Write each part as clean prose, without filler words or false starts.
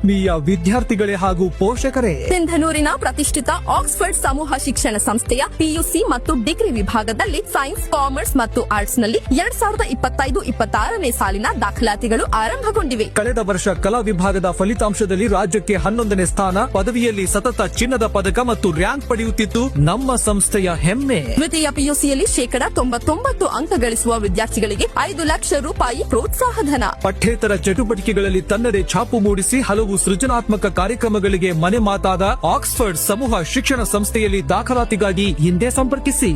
ಆತ್ಮೀಯ ವಿದ್ಯಾರ್ಥಿಗಳೇ ಹಾಗೂ ಪೋಷಕರೇ, ಸಿಂಧನೂರಿನ ಪ್ರತಿಷ್ಠಿತ ಆಕ್ಸ್ಫರ್ಡ್ ಸಮೂಹ ಶಿಕ್ಷಣ ಸಂಸ್ಥೆಯ ಪಿಯುಸಿ ಮತ್ತು ಡಿಗ್ರಿ ವಿಭಾಗದಲ್ಲಿ ಸೈನ್ಸ್, ಕಾಮರ್ಸ್ ಮತ್ತು ಆರ್ಟ್ಸ್ ನಲ್ಲಿ 2025-26ನೇ ಸಾಲಿನ ದಾಖಲಾತಿಗಳು ಆರಂಭಗೊಂಡಿವೆ. ಕಳೆದ ವರ್ಷ ಕಲಾ ವಿಭಾಗದ ಫಲಿತಾಂಶದಲ್ಲಿ ರಾಜ್ಯಕ್ಕೆ 11ನೇ ಸ್ಥಾನ, ಪದವಿಯಲ್ಲಿ ಸತತ ಚಿನ್ನದ ಪದಕ ಮತ್ತು ರ್ಯಾಂಕ್ ಪಡೆಯುತ್ತಿದ್ದು ನಮ್ಮ ಸಂಸ್ಥೆಯ ಹೆಮ್ಮೆ. ದ್ವಿತೀಯ ಪಿಯುಸಿಯಲ್ಲಿ 99% ಅಂಕ ಗಳಿಸುವ ವಿದ್ಯಾರ್ಥಿಗಳಿಗೆ 5 ಲಕ್ಷ ರೂಪಾಯಿ ಪ್ರೋತ್ಸಾಹಧನ. ಪಠ್ಯೇತರ ಚಟುವಟಿಕೆಗಳಲ್ಲಿ ತನ್ನದೇ ಛಾಪು ಮೂಡಿಸಿ ಹಲವು ಸೃಜನಾತ್ಮಕ ಕಾರ್ಯಕ್ರಮಗಳಿಗೆ ಮನೆ ಮಾತಾದ ಆಕ್ಸ್ಫರ್ಡ್ ಸಮೂಹ ಶಿಕ್ಷಣ ಸಂಸ್ಥೆಯಲ್ಲಿ ದಾಖಲಾತಿಗಾಗಿ ಹಿಂದೆ ಸಂಪರ್ಕಿಸಿ.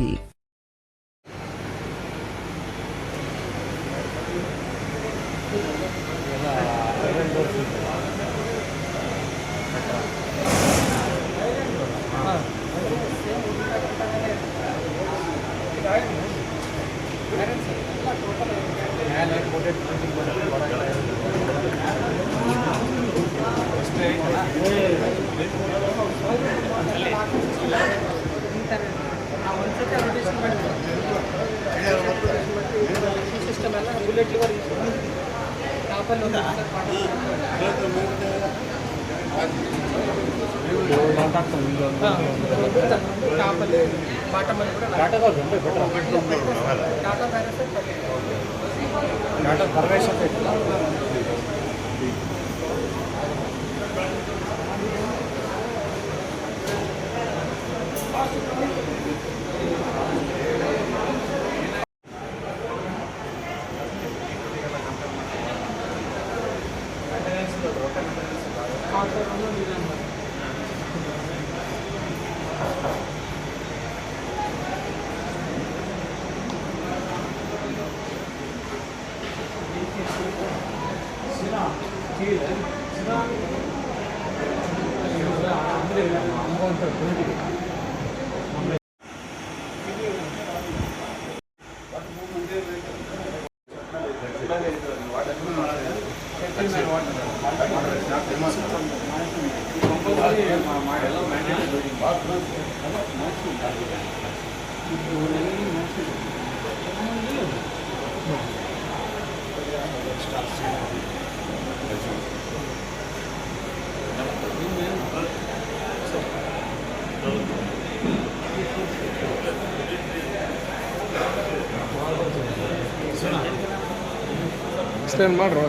ಎಕ್ಸ್ಪ್ಲೇನ್ ಮಾಡ್ರೋ.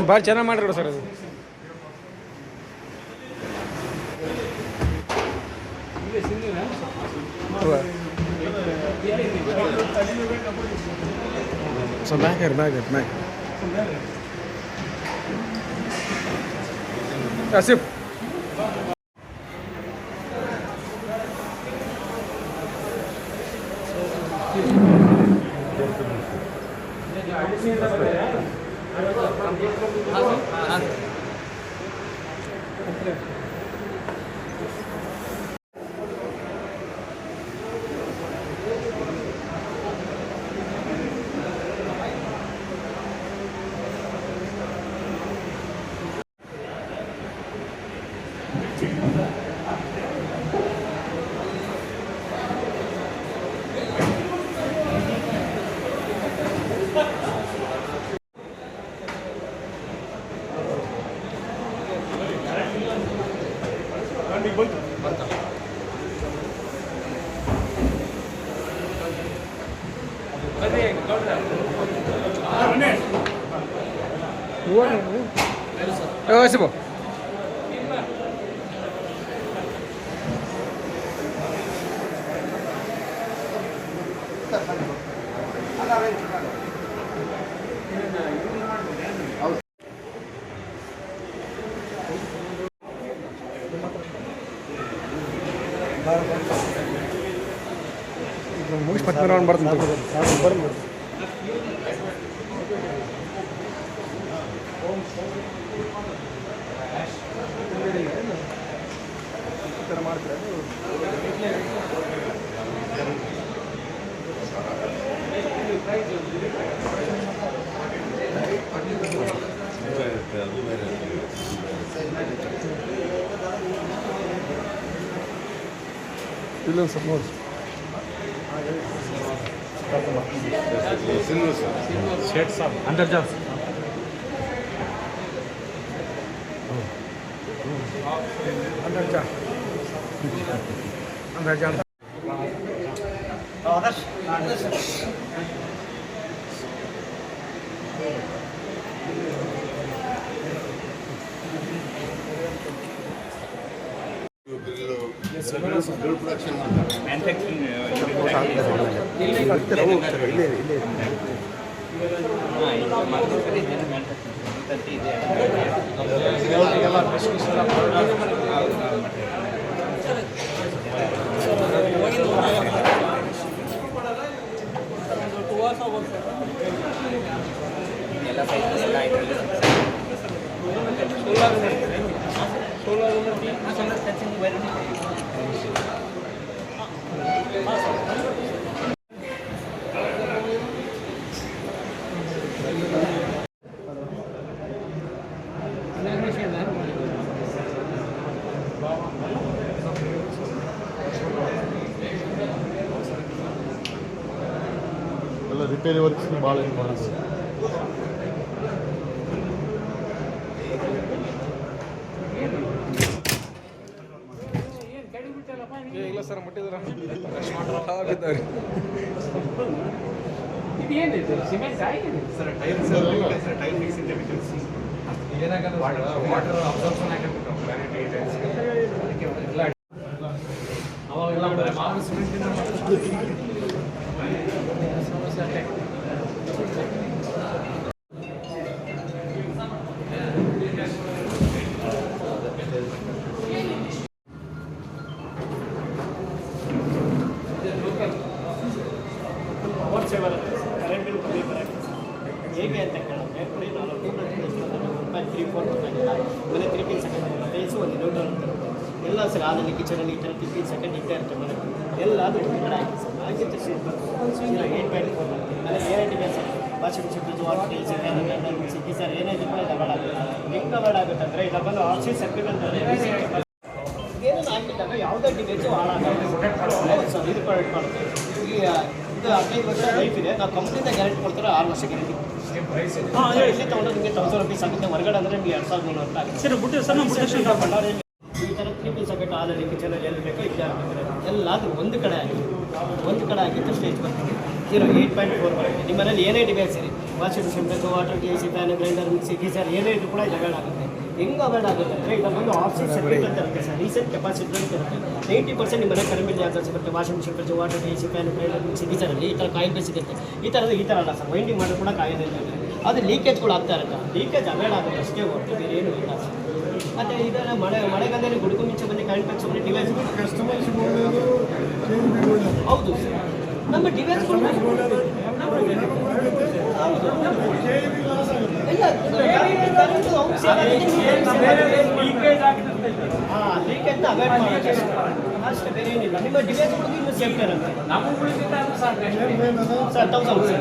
ಭಾಳ ಚೆನ್ನಾಗಿ ಮಾಡಿರೋ ಸರ್ ಅದು. ಸೊ ಬ್ಯಾಗ್ ಆಸಿಫ್ ಬರ್ರಿ ಆಸಿಫ್ ಮುಗಿಸ್ ಪತ್ನಿ ರೌಂಡ್ ಬರ್ತೀನಿ ಇಲ್ಲೊಂದು ಸ್ವಲ್ಪ ನೋಡಿ ಶೇಟ್ ಸಾಬ್ ಅಂಡರ್ ಜಾಬ್ अंदर जा अंदर जा ಎಲ್ಲ ರಿಪೇರಿ ವರ್ಕ್ಸ್ ಭಾಳ ಇದು ಮಾಡಿದ್ರು. ಇಲ್ಲ ಸರ್ ಮುಟ್ಟಿದ್ರ ಹೇಗೆ ಅಂತ ಕೇಳಿದ್ರೆ ಬರೀ ನಾನು 3-4 ಮನೆ 3 ಪೀಸ್ ಟೈಲ್ಸು ಒಂದು ನ್ಯೂಟ್ರಲ್ ಎಲ್ಲ ಸರ್ ಅದರಲ್ಲಿ ಕಿಚನಲ್ಲಿ 3 ಪೀಸ್ ಸೆಕೆಂಡ್ ಇದ್ದೇ ಇರುತ್ತೆ ಮನೆ ಎಲ್ಲ ಅದು ಒಂದು ಕಡೆ ಹಾಕಿ ಸರ್ ಹಾಕಿತ್ತು ಶೀಟ್ ಬರ್ತದೆ 8.4 ಅಂದರೆ ಏನಾಗಿದೆ sir washing machine fridge water tiles ಸಿಕ್ಕಿ ಸರ್ ಏನಾದ್ರು ಕೂಡ ಡಬಲ್ ಆಗುತ್ತೆ ಹೆಂಗೆ ಡಬಲ್ ಆಗುತ್ತೆ ಅಂದರೆ ಈಗ ಬಂದು ಆರ್ ಸಿ ಸರ್ಕ್ಯೂಟ್ ಅಂತ ಏನೇನು ಹಾಕಿದ್ದಾಗ ಯಾವುದೇ ಡಿವೈಸು ಹಾಳಾಗಲ್ಲ ಸರ್ ಇದು ಪ್ರೊಡಕ್ಟ್ ಮಾಡುತ್ತೆ ಈಗ ಇದು 15 ವರ್ಷ ಲೈಫ್ ಇದೆ ನಾವು ಕಂಪ್ನಿಯಿಂದ ಗ್ಯಾರಂಟಿ ಕೊಡ್ತಾರೆ 6 ವರ್ಷ ಗ್ಯಾರಂಟಿ ಇಲ್ಲಿ ತೊಗೊಂಡು ನಿಮಗೆ 1000 ರೂಪೀಸ್ ಆಗುತ್ತೆ ಹೊರಗಡೆ ಅಂದರೆ ನಿಮಗೆ 2300 ಆಗುತ್ತೆ ಈ ಥರ 3 ಪೀಸ್ ಆಗುತ್ತೆ ಹಾಲಲ್ಲಿ ಕಿಚನಲ್ಲಿ ಎಲ್ಲಿ ಬೇಕೋ ಇಲ್ಲಿ ಆಗ್ತದೆ ಎಲ್ಲಾದರೂ ಒಂದು ಕಡೆ ಆಗಿತ್ತು ಸ್ಟೇಜ್ ಬರ್ತೀವಿ 8.4 ಬರುತ್ತೆ ನಿಮ್ಮ ಮನೇಲಿ ಏನೇ ಡಿವೈಸ್ ಇರಿ ವಾಷಿಂಗ್ ಮಿಷಿನ್ ಬೇಕು ವಾಟರ್ ಕೆ.ಸಿ ಫ್ಯಾನ್ ಗ್ರೈಂಡರ್ ಮಿಕ್ಸಿ ಗೀಸರ್ ಏನೇ ಇದು ಕೂಡ ಜಗಳ ಆಗುತ್ತೆ ಹೆಂಗೆ ಅವಾಯ್ಡ್ ಆಗುತ್ತೆ ಅಂದರೆ ಈಗ ಒಂದು ಆಫ್ಸಿ ಸರ್ಕ್ಯೂಟ್ ಅಂತ ಇರುತ್ತೆ ಸರ್ ರೀಸೆಂಟ್ ಕೆಪಾಸಿಟಿ ಅಂತ ಇರುತ್ತೆ 80% ನಿಮ್ಮ ಮನೆ ಕಡಿಮೆ ಚಾರ್ಜಸ್ ಬರುತ್ತೆ ವಾಷಿಂಗ್ ಮಿಷಿನ್ ಫ್ರಿಜ್ ವಾಟರ್ ಕೆ.ಸಿ ಫ್ಯಾನ್ ಗ್ರೈಂಡರ್ ಮಿಕ್ಸಿ ಗೀಸರಲ್ಲಿ ಈ ಥರ ಕಾಯಿಲ್ ಬೇಸಿರುತ್ತೆ ಈ ಥರ ಅಲ್ಲ ಸರ್ ವೈಂಡಿಂಗ್ ಮಾಡೋದು ಕೂಡ ಕಾಯಿಲೆ ಅದು ಲೀಕೇಜ್ಗಳು ಆಗ್ತಾ ಇರುತ್ತೆ ಲೀಕೇಜ್ ಅವಾಯ್ಡ್ ಆಗುತ್ತೆ ಅಷ್ಟೇ ಹೊರತು ಬೇರೆ ಏನೂ ಇಲ್ಲ ಸರ್ ಮತ್ತು ಇದನ್ನು ಮಳೆಗಾಲದಲ್ಲಿ ಗುಡುಗು ಮಿಂಚು ಬಂದು ಕರೆಂಟ್ ಪಕ್ಷ ಬಂದು ಡಿವೈಸ್ ಹೌದು ಸರ್ ನಮ್ಮ ಡಿವೈಸ್ಗಳು ಲೀಕೇಜ್ ಅವಾಯ್ಡ್ ಮಾಡೋಕ್ಕೆ ಅಷ್ಟೇ ಬೇರೆ ಏನಿಲ್ಲ ನಿಮ್ಮ ಡಿವೈಸ್ಗಳಿಗೂ ಇನ್ನೂ ಸೇಫ್ಟಿ ಇರುತ್ತೆ ಸರ್ 1000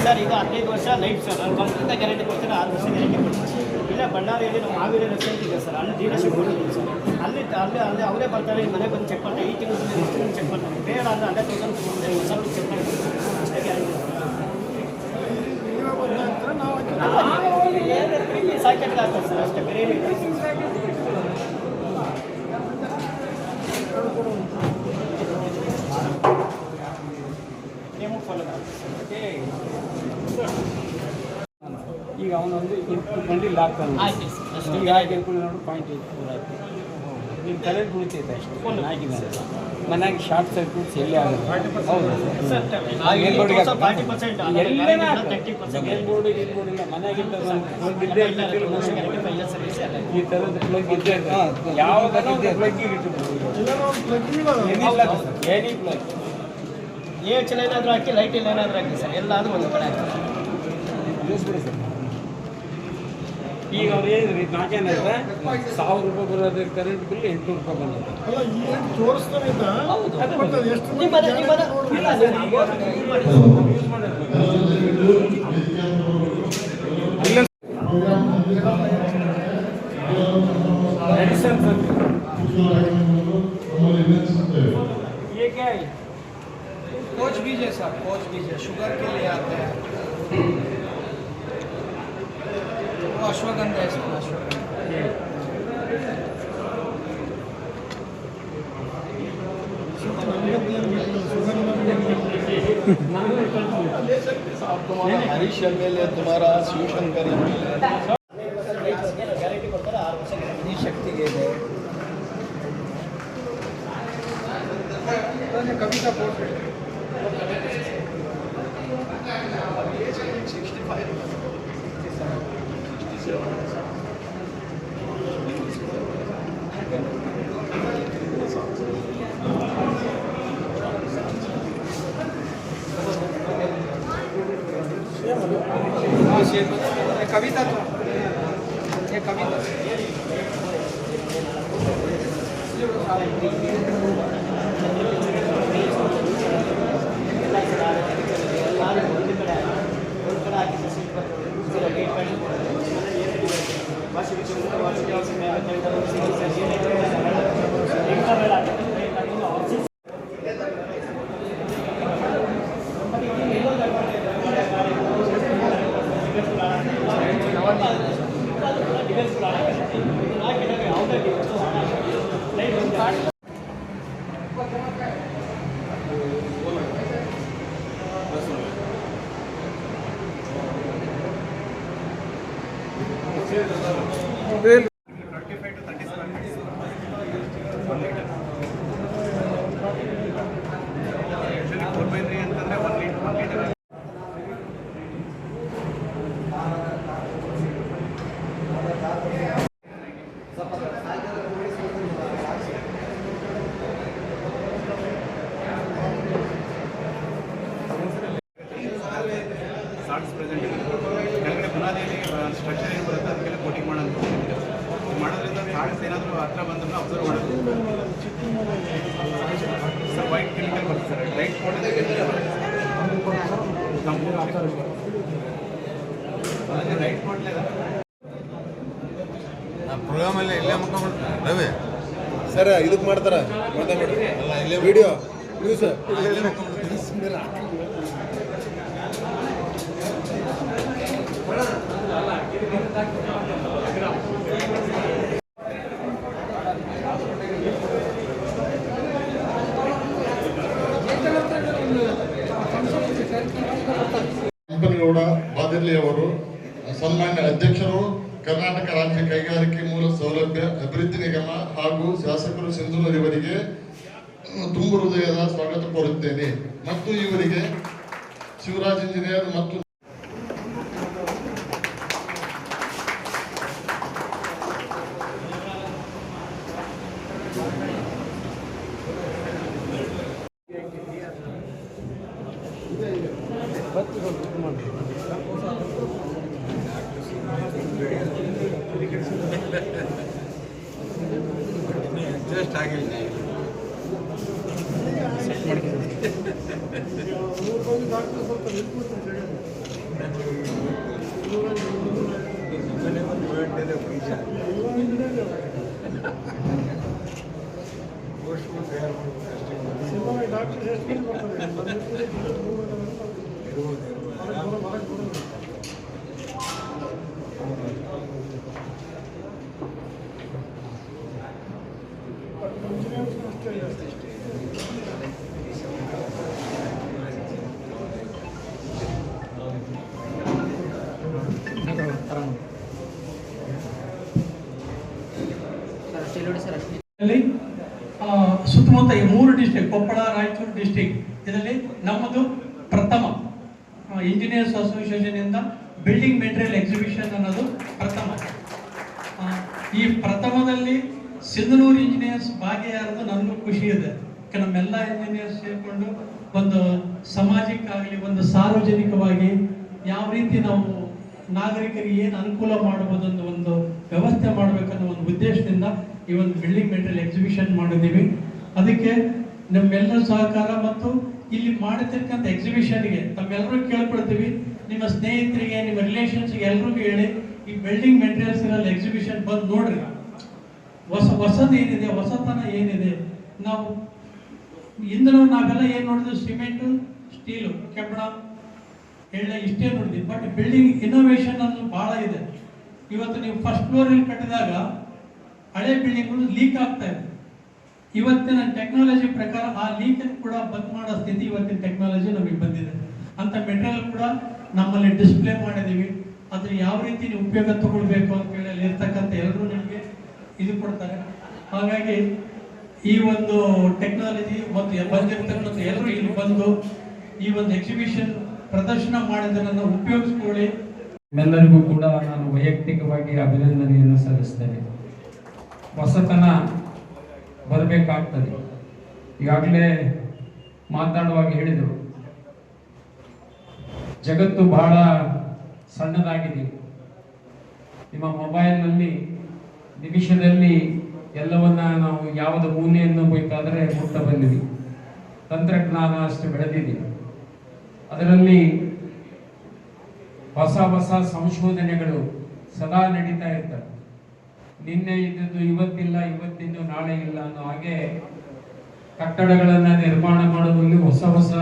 ಸರ್ ಈಗ 15 ವರ್ಷ ಲೈಫ್ ಸರ್ ನಾನು ಕಂಪ್ನಿಯಿಂದ ಗ್ಯಾರಂಟಿ ಕೊಡ್ತೀನಿ 6 ವರ್ಷ ಗ್ಯಾರಂಟಿ ಕೊಡ್ತೀನಿ ಇಲ್ಲ ಬಳ್ಳಾರಿಯಲ್ಲಿ ನಮ್ಮ ಮಾವಿನ ರೆಸ್ಟೋರೆಂಟ್ ಇದೆ ಸರ್ ಅಲ್ಲಿ ಡೀಲರ್ಶಿಪ್ ಕೊಟ್ಟಿದ್ದೀನಿ ಸರ್ ಅಲ್ಲಿ ಅವರೇ ಬರ್ತಾರೆ ಮನೆ ಬಂದು ಚೆಕ್ ಮಾಡ್ತಾರೆ ಈ ತಿಂಗಳು ಚೆಕ್ ಮಾಡ್ತಾರೆ ಬೇಡ ಅಂದರೆ ಅಲ್ಲೇ 1000 ಚೆಕ್ ಮಾಡ್ತಾರೆ ಅಷ್ಟೇ ಗ್ಯಾರಂಟಿ ಸಾಕೆಟ್ಗೆ ಆಗ್ತದೆ ಸರ್ ಅಷ್ಟೇ ಬೇರೆ ಫಾಲೋ ಈಗ ಅವನೊಂದು ಕುತ್ಕೊಂಡು ಇಲ್ಲಿ ಹಾಕ್ತಾನೆ. ಆಯ್ತು ಸರ್ ಅಷ್ಟು ಈಗ ಹಾಕಿರ್ಕೊಂಡು ನೋಡಿ ಪಾಯಿಂಟ್ ಆಯ್ತು. ಈಗ ಕರೆಂಟ್ ಉಳಿತೈತೆ ಅಷ್ಟು ಹಾಕಿದ್ದಾರೆ. ಮನೆಯಾಗಿ ಶಾರ್ಟ್ ಸರ್ಕ್ಯೂಟ್ಸ್ ಎಲ್ಲೇ ಆಗಲ್ಲ. ಹೌದು ಸರ್ ಮೇಲ್ಬೋರ್ಡ್ಗೆ 40% ಎಲ್ಲೇನ 30% ಮೇಲ್ಬೋರ್ಡ್ ಗಿಲ್ಬೋರ್ಡ್ ಇಲ್ಲ ಮನೆಯಾಗಿಂತ ಬಿದ್ದೆ ಈ ಥರದ ಪ್ಲಗ್ ಇದ್ದೇ ಯಾವ ಪ್ಲಗ್ ಎನಿ ಪ್ಲಗ್ AHL ಏನಾದರೂ ಹಾಕಿ ಲೈಟ್ ಇಲ್ಲ ಏನಾದರೂ ಹಾಕಿ ಸರ್ ಎಲ್ಲಾದರೂ ಒಂದು ಕಡೆ ಹಾಕಿ ನಿಲ್ಲಿಸ್ಬಿಡಿ ಸರ್. ಈಗ ಅವ್ರು ಹೇಳಿದ್ರಿ 4 ಜನ ಇದ್ರೆ 1000 ರೂಪಾಯಿ ಬರೋದು ಕರೆಂಟ್ ಬಿಲ್ 800 ರೂಪಾಯಿ ಬಂದಿದೆ. ये क्या है? कोच बीज है सर, कोच बीज है, शुगर के लिए आते हैं। वो अश्वगंधा है सर, अश्वगंधा। ಹರೀಶ್ MLA तुम्हारा ಶಿವಶಂಕರ್ ಗ್ಯಾರಂಟಿ ಕೊಡ್ತಾರೆ 6 ವರ್ಷ ಈ ಶಕ್ತಿಗೆ ಇದೆ. ಕವಿತಾ ಪೋಸ್ಟ್ कविता तो ये कविता ಸಾಲ್ಟ್ಸ್ ಪ್ರೆಸೆಂಟ್ ಕೆಳಗಡೆ ಬುನಾದಿಯಲ್ಲಿ ಸ್ಟ್ರಕ್ಚರ್ ಏನು ಬರುತ್ತೆ ಅದಕ್ಕೆಲ್ಲ ಕೋಟಿಂಗ್ ಮಾಡೋದು ಮಾಡೋದ್ರಿಂದ ಸಾಲ್ಟ್ಸ್ ಏನಾದರೂ ಹತ್ರ ಬಂದ್ರೆ ಅಬ್ಸರ್ವ್ ಮಾಡೋದು ಸರ್ ವೈಟ್ ಕೆಮಿಕಲ್ ಬರುತ್ತೆ ಸರ್ ಲೈಟ್ ಕೊಡೋದು ಲೈಟ್ ಕೊಡಲೇ ಪ್ರೋಗ್ರಾಮಲ್ಲಿ ಇಲ್ಲೇ ಮುಖಂಡು ರವಿ ಸರ್ ಇದಕ್ಕೆ ಮಾಡ್ತಾರೆ ಅಲ್ಲ ಇಲ್ಲೇ ವಿಡಿಯೋ ನ್ಯೂಸ್ ಗೌಡ ಬಾದಿರ್ಲಿ ಅವರು ಸನ್ಮಾನ್ಯ ಅಧ್ಯಕ್ಷರು ಕರ್ನಾಟಕ ರಾಜ್ಯ ಕೈಗಾರಿಕೆ ಮೂಲ ಸೌಲಭ್ಯ ಅಭಿವೃದ್ಧಿ ನಿಗಮ ಹಾಗೂ ಶಾಸಕರು ಸಿಂಧೂರು ಇವರಿಗೆ ತುಂಬ ಹೃದಯದ ಸ್ವಾಗತ ಕೋರುತ್ತೇನೆ ಮತ್ತು ಇವರಿಗೆ ಶಿವರಾಜ್ ಇಂಜಿನಿಯರ್ ಮತ್ತು ಅಡ್ಜಸ್ಟ್ ಆಗಿಲ್ಲ ಅಲ್ಲಿ ಸುತ್ತಮುತ್ತ ಈ 3 ಡಿಸ್ಟ್ರಿಕ್ಟ್ ಕೊಪ್ಪಳ ರಾಯಚೂರು ಡಿಸ್ಟ್ರಿಕ್ಟ್ ಇದರಲ್ಲಿ ನಮ್ಮದು ಪ್ರಥಮ ಇಂಜಿನಿಯರ್ಸ್ ಅಸೋಸಿಯೇಷನ್ ಇಂದ ಬಿಲ್ಡಿಂಗ್ ಮೆಟೀರಿಯಲ್ ಎಕ್ಸಿಬಿಷನ್ ಅನ್ನೋದು ಪ್ರಥಮ. ಈ ಪ್ರಥಮದಲ್ಲಿ ಸಿಂಧನೂರು ಇಂಜಿನಿಯರ್ಸ್ ಭಾಗಿಯಾರದು ನನಗೂ ಖುಷಿ ಇದೆ. ನಮ್ಮೆಲ್ಲ ಇಂಜಿನಿಯರ್ಸ್ ಸೇರಿಕೊಂಡು ಒಂದು ಸಮಾಜಕ್ಕಾಗಲಿ ಒಂದು ಸಾರ್ವಜನಿಕವಾಗಿ ಯಾವ ರೀತಿ ನಾವು ನಾಗರಿಕರಿಗೆ ಏನು ಅನುಕೂಲ ಮಾಡಬಹುದು ಒಂದು ವ್ಯವಸ್ಥೆ ಮಾಡಬೇಕನ್ನೋ ಒಂದು ಉದ್ದೇಶದಿಂದ ಈ ಒಂದು ಬಿಲ್ಡಿಂಗ್ ಮೆಟೀರಿಯಲ್ ಎಕ್ಸಿಬಿಷನ್ ಮಾಡಿದ್ದೀವಿ. ಅದಕ್ಕೆ ನಮ್ಮೆಲ್ಲರ ಸಹಕಾರ ಮತ್ತು ಇಲ್ಲಿ ಮಾಡತಕ್ಕಂಥ ಎಕ್ಸಿಬಿಷನ್ಗೆ ತಮ್ಮೆಲ್ಲರೂ ಕೇಳ್ಕೊಳ್ತೀವಿ, ನಿಮ್ಮ ಸ್ನೇಹಿತರಿಗೆ ನಿಮ್ಮ ರಿಲೇಷನ್ಸ್ಗೆ ಎಲ್ರಿಗೂ ಹೇಳಿ ಈ ಬಿಲ್ಡಿಂಗ್ ಮೆಟೀರಿಯಲ್ಸ್ ಇರಲ್ಲ ಎಕ್ಸಿಬಿಷನ್ ಬಂದು ನೋಡ್ರಿ. ಹೊಸದು ಏನಿದೆ, ಹೊಸತನ ಏನಿದೆ. ನಾವು ಇಂದಲೂ ನಾವೆಲ್ಲ ಏನು ನೋಡಿದ್ವಿ, ಸಿಮೆಂಟು, ಸ್ಟೀಲು, ಕಬ್ಬಣ, ಎಳ್ಳೆ ಇಷ್ಟೇ ನೋಡಿದ್ವಿ. ಬಟ್ ಬಿಲ್ಡಿಂಗ್ ಇನೋವೇಷನ್ ಅನ್ನೋದು ಭಾಳ ಇದೆ. ಇವತ್ತು ನೀವು ಫಸ್ಟ್ ಫ್ಲೋರಲ್ಲಿ ಕಟ್ಟಿದಾಗ ಹಳೆ ಬಿಲ್ಡಿಂಗ್ಗಳು ಲೀಕ್ ಆಗ್ತಾ ಇದೆ. ಇವತ್ತಿನ ಟೆಕ್ನಾಲಜಿ ಪ್ರಕಾರ ಆ ಲೀಕನ್ನು ಕೂಡ ಬಂದ್ ಮಾಡೋ ಸ್ಥಿತಿ ಇವತ್ತಿನ ಟೆಕ್ನಾಲಜಿ ನಮಗೆ ಬಂದಿದೆ. ಅಂತ ಮೆಟೀರಿಯಲ್ ಕೂಡ ನಮ್ಮಲ್ಲಿ ಡಿಸ್ಪ್ಲೇ ಮಾಡಿದ್ದೀವಿ. ಅದ್ರ ಯಾವ ರೀತಿ ನೀವು ಉಪಯೋಗ ತಗೊಳ್ಬೇಕು ಅಂತ ಹೇಳಿ ಅಲ್ಲಿ ಇರ್ತಕ್ಕಂಥ ಎಲ್ಲರೂ ನಿಮಗೆ ಇದು ಕೊಡ್ತಾರೆ. ಹಾಗಾಗಿ ಈ ಒಂದು ಟೆಕ್ನಾಲಜಿ ಮತ್ತು ಬಂದಿರತಕ್ಕಂಥ ಎಲ್ಲರೂ ಇಲ್ಲಿ ಬಂದು ಈ ಒಂದು ಎಕ್ಸಿಬಿಷನ್ ಪ್ರದರ್ಶನ ಮಾಡಿದ್ದನ್ನು ಉಪಯೋಗಿಸ್ಕೊಳ್ಳಿ. ಎಲ್ಲರಿಗೂ ಕೂಡ ನಾನು ವೈಯಕ್ತಿಕವಾಗಿ ಅಭಿನಂದನೆಯನ್ನು ಸಲ್ಲಿಸ್ತೇನೆ. ಹೊಸತನ ಬರಬೇಕಾಗ್ತದೆ. ಈಗಾಗಲೇ ಮಾತಾಡುವಾಗ ಹೇಳಿದರು, ಜಗತ್ತು ಬಹಳ ಸಣ್ಣದಾಗಿದೆ. ನಿಮ್ಮ ಮೊಬೈಲ್ನಲ್ಲಿ ನಿಮಿಷದಲ್ಲಿ ಎಲ್ಲವನ್ನ ನಾವು ಯಾವುದು ಮೂಲೆಯನ್ನು ಬೇಕಾದರೆ ಮುಟ್ಟ ಬಂದಿವಿ. ತಂತ್ರಜ್ಞಾನ ಅಷ್ಟು ಬೆಳೆದಿದೆ. ಅದರಲ್ಲಿ ಹೊಸ ಹೊಸ ಸಂಶೋಧನೆಗಳು ಸದಾ ನಡೀತಾ ಇರ್ತವೆ. ನಿನ್ನೆ ಇದ್ದದ್ದು ಇವತ್ತಿಲ್ಲ, ಇವತ್ತಿದ್ದು ನಾಳೆ ಇಲ್ಲ ಅನ್ನೋ ಹಾಗೆ ಕಟ್ಟಡಗಳನ್ನು ನಿರ್ಮಾಣ ಮಾಡುವಲ್ಲಿ ಹೊಸ ಹೊಸ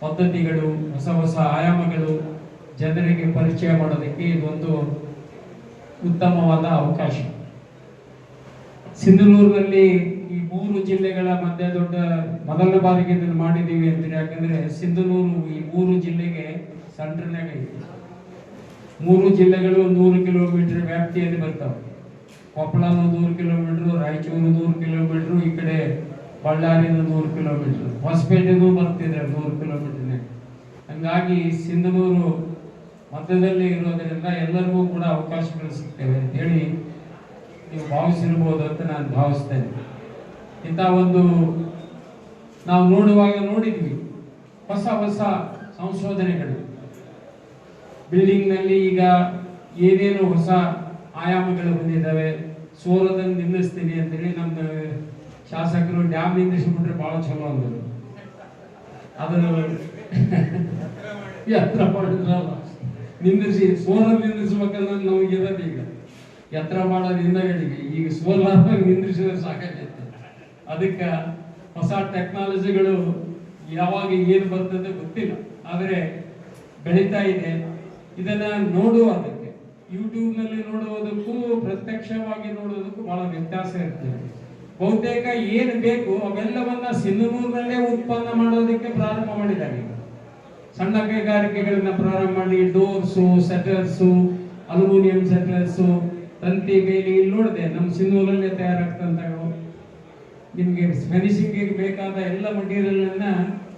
ಪದ್ಧತಿಗಳು, ಹೊಸ ಹೊಸ ಆಯಾಮಗಳು ಜನರಿಗೆ ಪರಿಚಯ ಮಾಡೋದಕ್ಕೆ ಇದೊಂದು ಉತ್ತಮವಾದ ಅವಕಾಶ. ಸಿಂಧನೂರಿನಲ್ಲಿ ಈ 3 ಜಿಲ್ಲೆಗಳ ಮಧ್ಯೆ ದೊಡ್ಡ ಮೊದಲ ಬಾರಿಗೆ ಇದನ್ನು ಮಾಡಿದ್ದೀವಿ ಅಂತೀರಿ. ಯಾಕಂದ್ರೆ ಸಿಂಧನೂರು ಈ 3 ಜಿಲ್ಲೆಗೆ ಸೆಂಟ್ರನಾಗ ಐತಿ. 3 ಜಿಲ್ಲೆಗಳು 100 ಕಿಲೋಮೀಟರ್ ವ್ಯಾಪ್ತಿಯಲ್ಲಿ ಬರ್ತಾವೆ. ಕೊಪ್ಪಳನು 100 ಕಿಲೋಮೀಟರ್, ರಾಯಚೂರು 100 ಕಿಲೋಮೀಟರ್, ಈ ಕಡೆ ಬಳ್ಳಾರಿನ 100 ಕಿಲೋಮೀಟರ್, ಹೊಸಪೇಟೆನೂ ಬರ್ತಿದೆ 100 ಕಿಲೋಮೀಟರ್ನೇ. ಹಂಗಾಗಿ ಸಿಂಧನೂರು ಮಧ್ಯದಲ್ಲಿ ಇರೋದರಿಂದ ಎಲ್ಲರಿಗೂ ಕೂಡ ಅವಕಾಶಗಳು ಸಿಗ್ತವೆ ಅಂತ ಹೇಳಿ ನೀವು ಭಾವಿಸಿರ್ಬೋದು ಅಂತ ನಾನು ಭಾವಿಸ್ತೇನೆ. ಇಂಥ ಒಂದು ನಾವು ನೋಡಿದ್ವಿ ಹೊಸ ಹೊಸ ಸಂಶೋಧನೆಗಳು. ಬಿಲ್ಡಿಂಗ್ನಲ್ಲಿ ಈಗ ಏನೇನು ಹೊಸ ಆಯಾಮಗಳು ಬಂದಿದ್ದಾವೆ. ಸೋಲದನ್ನು ನಿಲ್ಲಿಸ್ತೀನಿ ಅಂತೇಳಿ ನಮ್ಮ ಶಾಸಕರು ಡ್ಯಾಮ್ ನಿಲ್ಲಿಸ್ಬಿಟ್ರೆ ಭಾಳ ಚಲೋ ಅಂದರು. ಅದನ್ನು ಎತ್ತರ ಮಾಡಿದ್ರಲ್ಲ, ನಿಂದಿಸಿ ಸೋಲರ್ ನಿಲ್ಲಿಸ್ಬೇಕನ್ನ ನಮಗೆ ಇರೋದು. ಈಗ ಎತ್ತರ ಮಾಡೋದು ಹಿಂದಗಳಿಗೆ, ಈಗ ಸೋಲಾರ್ ನಿಂದಿಸಿದ್ರೆ ಸಾಕಾಗೈತೆ. ಅದಕ್ಕೆ ಹೊಸ ಟೆಕ್ನಾಲಜಿಗಳು ಯಾವಾಗ ಏನು ಬರ್ತದೆ ಗೊತ್ತಿಲ್ಲ, ಆದರೆ ಬೆಳೀತಾ ಇದೆ. ಇದನ್ನ ನೋಡುವುದಕ್ಕೆ ಯೂಟ್ಯೂಬ್ನಲ್ಲಿ ನೋಡುವುದಕ್ಕೂ ಪ್ರತ್ಯಕ್ಷವಾಗಿ ನೋಡುವುದಕ್ಕೂ ಬಹಳ ವ್ಯತ್ಯಾಸ ಇರ್ತದೆ. ಬಹುತೇಕ ಏನು ಬೇಕು ಅವೆಲ್ಲವನ್ನ ಸಿಂಧನೂರಿನಲ್ಲೇ ಉತ್ಪನ್ನ ಮಾಡೋದಕ್ಕೆ ಪ್ರಾರಂಭ ಮಾಡಿದ್ದಾರೆ. ಸಣ್ಣ ಕೈಗಾರಿಕೆಗಳನ್ನ ಪ್ರಾರಂಭ ಮಾಡಿ ಡೋರ್ಸು, ಸೆಟರ್ಸು, ಅಲ್ಯೂಮಿನಿಯಂ ಸೆಟರ್ಸು, ತಂತಿ ಬೇಲಿ ಇಲ್ಲಿ ನೋಡಿದೆ ನಮ್ಮ ಸಿಂಧನೂರಲ್ಲೇ ತಯಾರಾಗ್ತಂತ. ನಿಮಗೆ ಫಿನಿಶಿಂಗಿಗೆ ಬೇಕಾದ ಎಲ್ಲ ಮಟೀರಿಯಲ್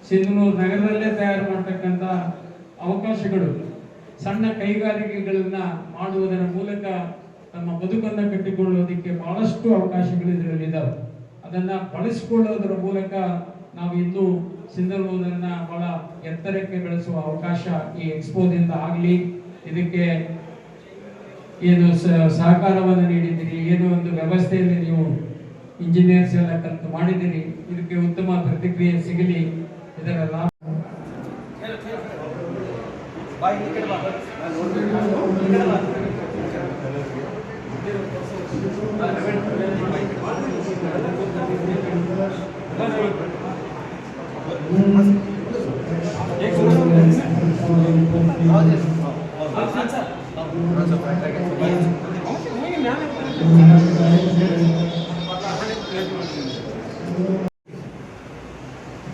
ಸಿಂಧನೂರು ನಗರದಲ್ಲೇ ತಯಾರು ಮಾಡ್ತಕ್ಕಂಥ ಅವಕಾಶಗಳು, ಸಣ್ಣ ಕೈಗಾರಿಕೆಗಳನ್ನ ಮಾಡುವುದರ ಮೂಲಕ ತಮ್ಮ ಬದುಕನ್ನು ಕಟ್ಟಿಕೊಳ್ಳೋದಕ್ಕೆ ಬಹಳಷ್ಟು ಅವಕಾಶಗಳು ಇದರಲ್ಲಿ ಇದ್ದಾವೆ. ಅದನ್ನ ಬಳಸಿಕೊಳ್ಳೋದರ ಮೂಲಕ ನಾವು ಇನ್ನೂ ಸಿಂಧನೂರನ್ನ ಬಹಳ ಎತ್ತರಕ್ಕೆ ಬೆಳೆಸುವ ಅವಕಾಶ ಈ ಎಕ್ಸ್ಪೋದಿಂದ ಆಗಲಿ. ಇದಕ್ಕೆ ಏನು ಸಹಕಾರವನ್ನು ನೀಡಿದ್ದೀರಿ, ಏನು ಒಂದು ವ್ಯವಸ್ಥೆಯಲ್ಲಿ ನೀವು ಇಂಜಿನಿಯರ್ಸ್ ಎಲ್ಲ ಕಲಿತು ಮಾಡಿದ್ದೀರಿ, ಇದಕ್ಕೆ ಉತ್ತಮ ಪ್ರತಿಕ್ರಿಯೆ ಸಿಗಲಿ. ಇದರ ಲಾಭ